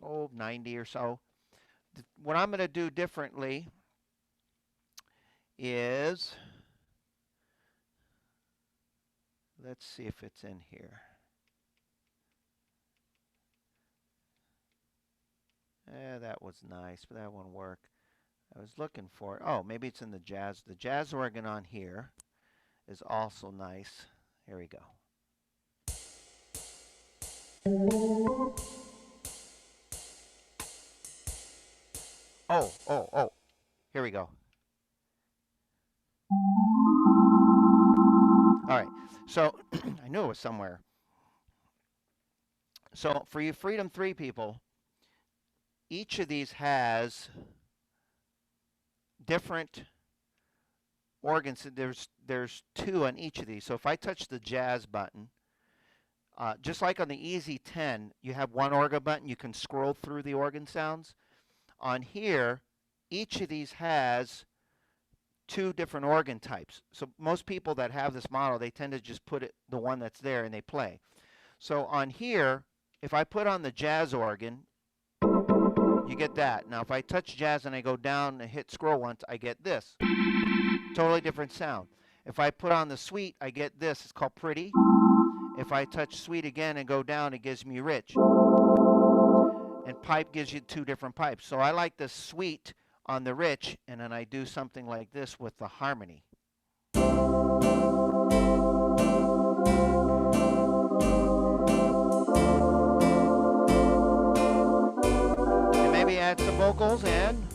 A: of 90 or so. What I'm going to do differently is, let's see if it's in here. That was nice, but that won't work. I was looking for it. Oh, maybe it's in the jazz. The jazz organ on here is also nice. Here we go. Oh. Here we go. All right. So I knew it was somewhere. So for you Freedom 3 people, each of these has different organs. There's 2 on each of these. So if I touch the jazz button, just like on the EZ10, you have one organ button. You can scroll through the organ sounds. On here, each of these has 2 different organ types. So most people that have this model, they tend to just put it the one that's there and they play. So on here, if I put on the jazz organ, you get that. Now if I touch jazz and I go down and hit scroll once, I get this. Totally different sound. If I put on the sweet, I get this. It's called pretty. If I touch sweet again and go down, it gives me rich. And pipe gives you 2 different pipes. So I like the sweet on the rich, and then I do something like this with the harmony. And maybe add some vocals and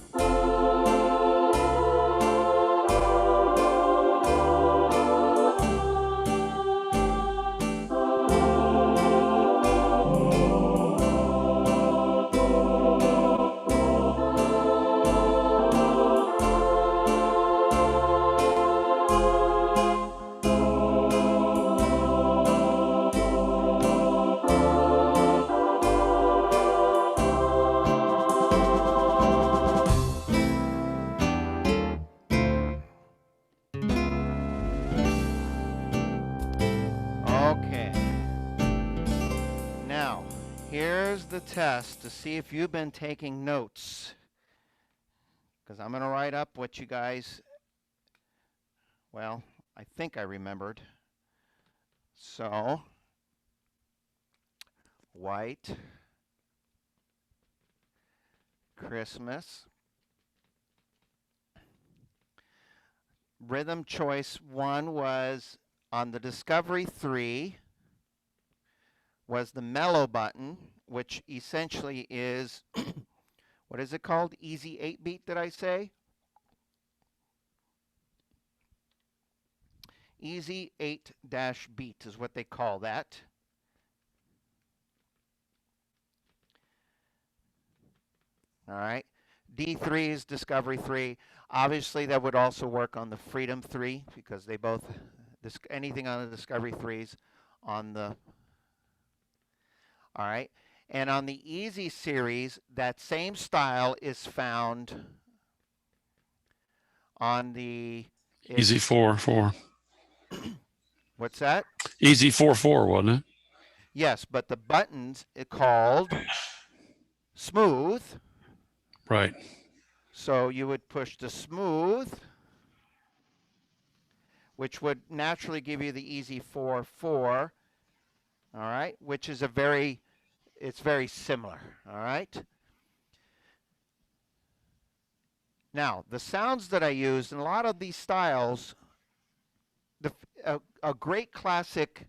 A: here's the test to see if you've been taking notes. Because I'm going to write up what you guys, well, I think I remembered. So, White Christmas. Rhythm choice 1 was on the Discovery 3. Was the mellow button, which essentially is, what is it called? Easy 8-beat, did I say? EZ8-beat is what they call that. All right. D3 is Discovery 3. Obviously, that would also work on the Freedom 3 because they both, anything on the Discovery 3s on the, all right. And on the Easy series, that same style is found on the
D: Easy 4-4.
A: What's that?
D: Easy 4-4, wasn't it?
A: Yes, but the buttons are called smooth.
D: Right.
A: So you would push the smooth, which would naturally give you the Easy 4-4. All right, which is it's very similar. All right. Now, the sounds that I used in a lot of these styles, a great classic,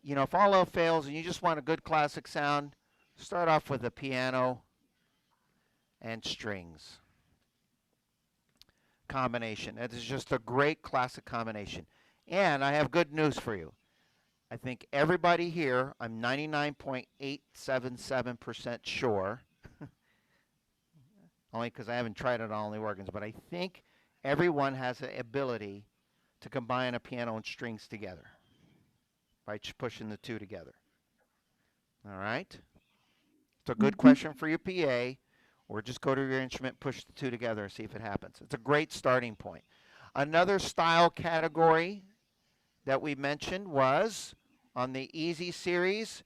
A: if all else fails and you just want a good classic sound, start off with a piano and strings combination. It is just a great classic combination. And I have good news for you. I think everybody here, I'm 99.877% sure, only because I haven't tried it on all the organs, but I think everyone has the ability to combine a piano and strings together by pushing the two together. All right? It's a good question for your PA, or just go to your instrument, push the two together, and see if it happens. It's a great starting point. Another style category that we mentioned was, on the Easy series,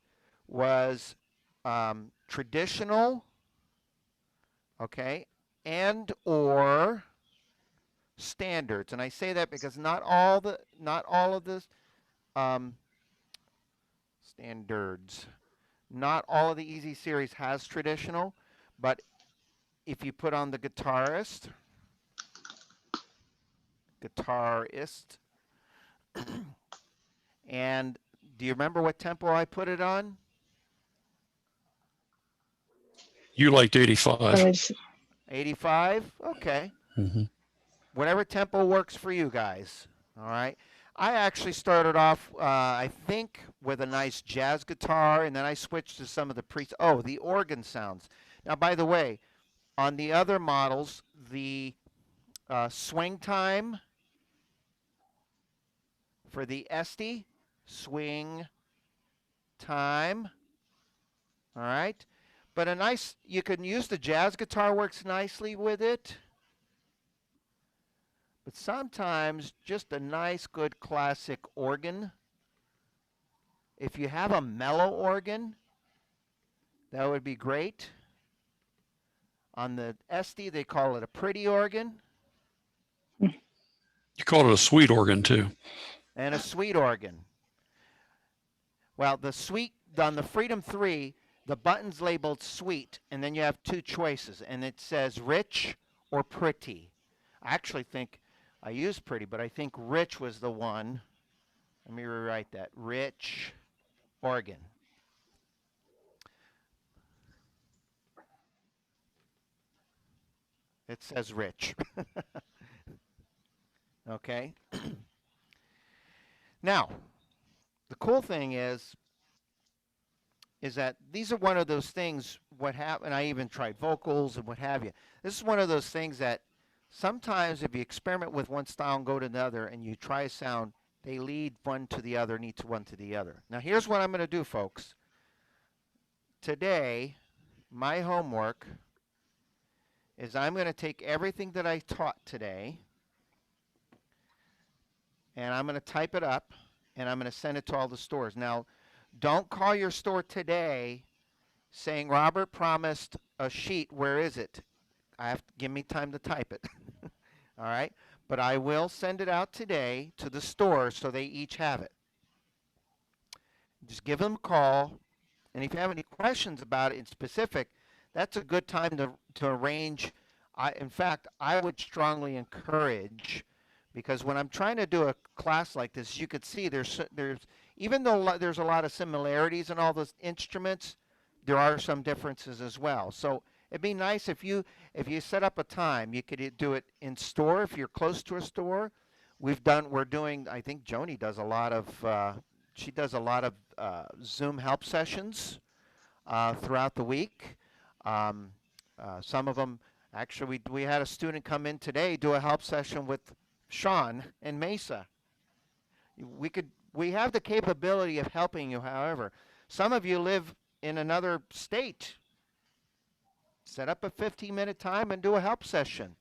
A: was traditional, okay, and or standards. And I say that because not all of the standards, not all of the Easy series has traditional, but if you put on the guitarist, and do you remember what tempo I put it on?
D: You liked 85.
A: 85? Okay.
D: Mm-hmm.
A: Whatever tempo works for you guys. All right. I actually started off, I think, with a nice jazz guitar, and then I switched to some of the the organ sounds. Now, by the way, on the other models, the swing time for the Estey, swing time. All right. But you can use the jazz guitar, works nicely with it. But sometimes just a nice, good classic organ. If you have a mellow organ, that would be great. On the Estey, they call it a pretty organ.
D: You called it a sweet organ, too.
A: And a sweet organ. Well, on the Freedom 3, the button's labeled sweet, and then you have two choices, and it says rich or pretty. I actually think I used pretty, but I think rich was the one. Let me rewrite that. Rich organ. It says rich. Okay. Now, the cool thing is that these are one of those things, and I even tried vocals and what have you. This is one of those things that sometimes if you experiment with one style and go to another and you try a sound, they lead one to the other, one to the other. Now here's what I'm going to do, folks. Today, my homework is I'm going to take everything that I taught today and I'm going to type it up and I'm going to send it to all the stores. Now, don't call your store today saying, Robert promised a sheet. Where is it? Give me time to type it. All right? But I will send it out today to the stores so they each have it. Just give them a call. And if you have any questions about it in specific, that's a good time to arrange. In fact, I would strongly encourage, because when I'm trying to do a class like this, you could see there's even though there's a lot of similarities in all the instruments, there are some differences as well. So it'd be nice if you set up a time, you could do it in store if you're close to a store. we're doing, I think Joni does a lot of, she does a lot of Zoom help sessions throughout the week. Um, some of them, actually, we had a student come in today, do a help session with Sean in Mesa. We have the capability of helping you, however. Some of you live in another state. Set up a 15-minute time and do a help session.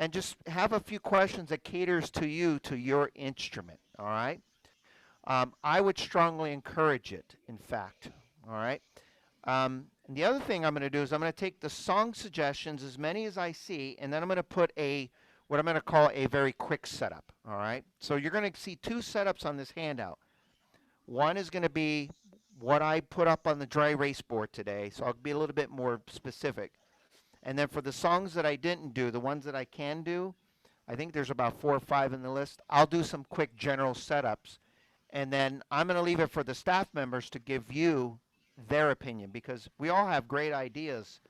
A: And just have a few questions that caters to you, to your instrument, all right? I would strongly encourage it, in fact, all right? And the other thing I'm going to do is I'm going to take the song suggestions, as many as I see, and then I'm going to put what I'm going to call a very quick setup, all right? So you're going to see two setups on this handout. One is going to be what I put up on the dry erase board today, so I'll be a little bit more specific. And then for the songs that I didn't do, the ones that I can do, I think there's about 4 or 5 in the list. I'll do some quick general setups. And then I'm going to leave it for the staff members to give you their opinion, because we all have great ideas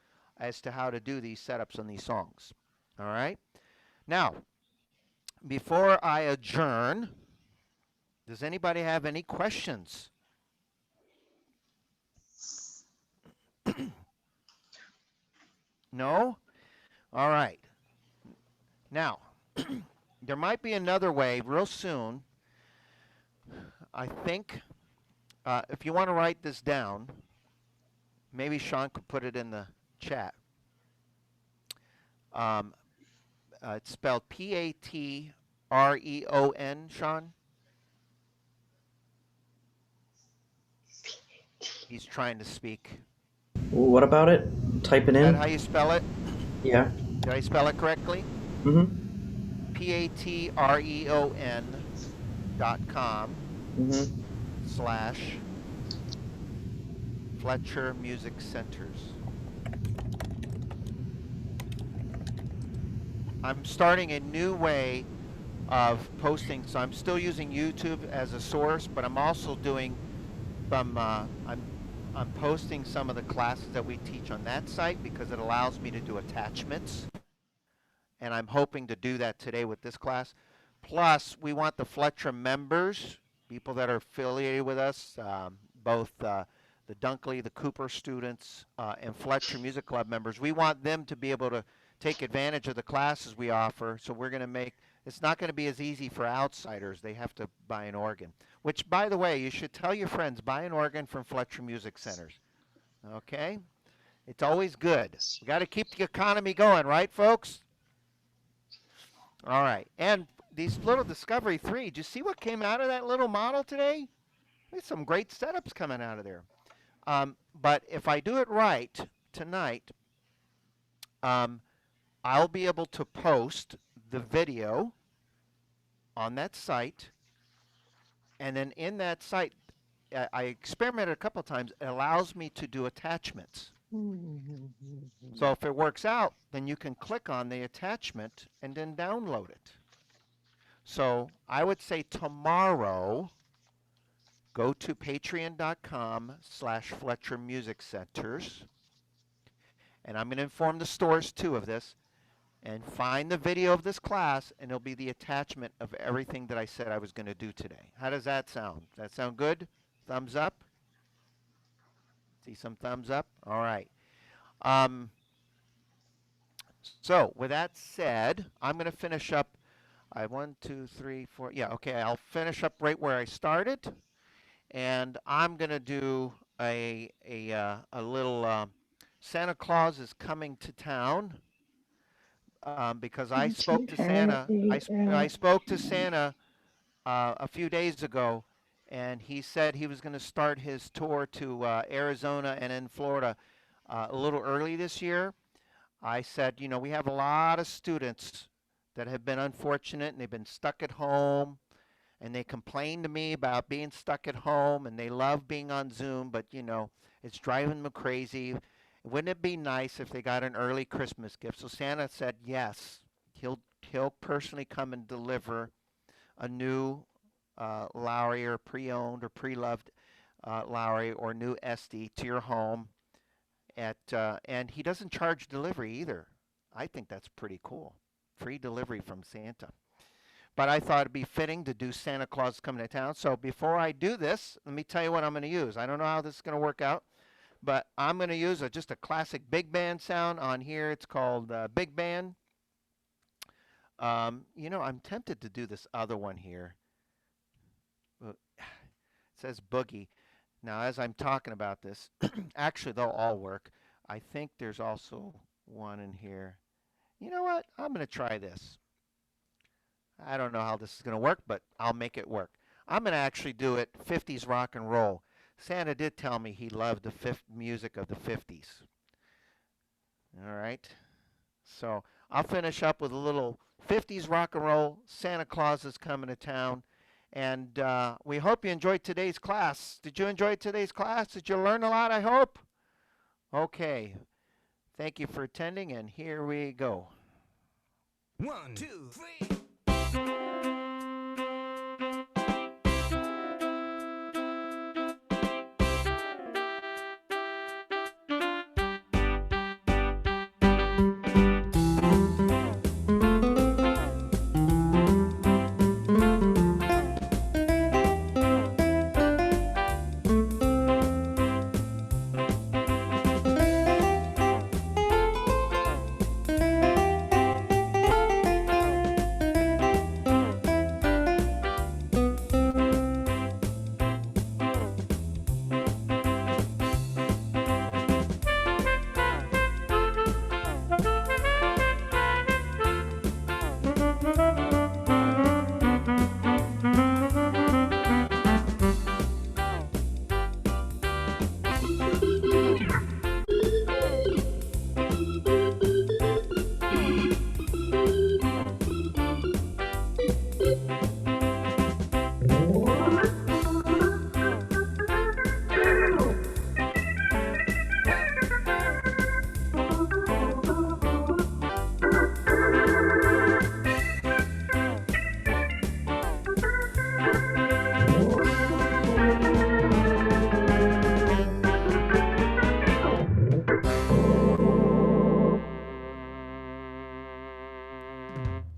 A: as to how to do these setups on these songs. All right? Now, before I adjourn, does anybody have any questions? No? All right. Now, there might be another way real soon. I think if you want to write this down, maybe Sean could put it in the chat. It's spelled Patreon, Sean. He's trying to speak.
E: What about it? Type it
A: Is that
E: in.
A: how you spell it?
E: Yeah.
A: Did I spell it correctly?
E: Mm-hmm.
A: Patreon.com
E: Mm-hmm.
A: / Fletcher Music Centers. I'm starting a new way of posting, so I'm still using YouTube as a source, but I'm also doing some, I'm posting some of the classes that we teach on that site because it allows me to do attachments. And I'm hoping to do that today with this class. Plus, we want the Fletcher members, people that are affiliated with us, both the Dunkley, the Cooper students, and Fletcher Music Club members. We want them to be able to take advantage of the classes we offer. So we're going to make, it's not going to be as easy for outsiders. They have to buy an organ. Which, by the way, you should tell your friends, buy an organ from Fletcher Music Centers. Okay? It's always good. We got to keep the economy going, right, folks? All right. And these little Discovery 3, did you see what came out of that little model today? There's some great setups coming out of there. But if I do it right tonight, I'll be able to post the video on that site. And then in that site, I experimented a couple of times. It allows me to do attachments. So if it works out, then you can click on the attachment and then download it. So I would say tomorrow, go to patreon.com / Fletcher Music Centers. And I'm going to inform the stores too of this. And find the video of this class, and it'll be the attachment of everything that I said I was going to do today. How does that sound? Does that sound good? Thumbs up? See some thumbs up? All right. So with that said, I'm going to finish up. 1, 2, 3, 4. Yeah, okay. I'll finish up right where I started, and I'm going to do a little Santa Claus is coming to town. Because I spoke to Santa. I spoke to Santa a few days ago, and he said he was going to start his tour to Arizona and in Florida a little early this year. I said, you know, we have a lot of students that have been unfortunate and they've been stuck at home, and they complain to me about being stuck at home, and they love being on Zoom, but you know, it's driving them crazy. Wouldn't it be nice if they got an early Christmas gift? So Santa said yes, he'll personally come and deliver a new Lowry or pre-owned or pre-loved Lowry or new Estey to your home. And he doesn't charge delivery either. I think that's pretty cool. Free delivery from Santa. but I thought it'd be fitting to do Santa Claus Coming to Town. So before I do this, let me tell you what I'm going to use. I don't know how this is going to work out, but I'm going to use just a classic big band sound on here. It's called Big Band. I'm tempted to do this other one here. It says Boogie. Now, as I'm talking about this, actually, they'll all work. I think there's also one in here. You know what? I'm going to try this. I don't know how this is going to work, but I'll make it work. I'm going to actually do it 50s rock and roll. Santa did tell me he loved the music of the 50s. All right. So I'll finish up with a little 50s rock and roll. Santa Claus is Coming to Town. And we hope you enjoyed today's class. Did you enjoy today's class? Did you learn a lot, I hope? Okay. Thank you for attending, and here we go.
F: 1, 2, 3.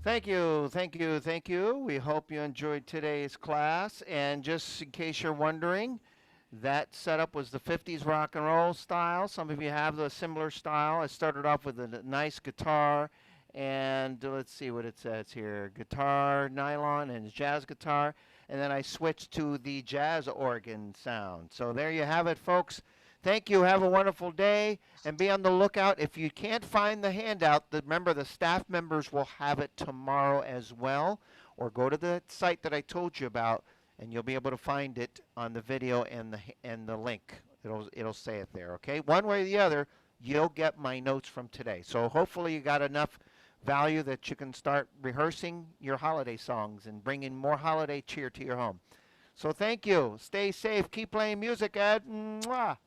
A: Thank you, thank you, thank you. We hope you enjoyed today's class. And just in case you're wondering, that setup was the 50s rock and roll style. Some of you have the similar style. I started off with a nice guitar, and let's see what it says here. Guitar, nylon, and jazz guitar. And then I switched to the jazz organ sound. So there you have it, folks. Thank you. Have a wonderful day, and be on the lookout. If you can't find the handout, remember the staff members will have it tomorrow as well, or go to the site that I told you about, and you'll be able to find it on the video and the link. It'll say it there. Okay, one way or the other, you'll get my notes from today. So hopefully you got enough value that you can start rehearsing your holiday songs and bringing more holiday cheer to your home. So thank you. Stay safe. Keep playing music, Ed. Mwah.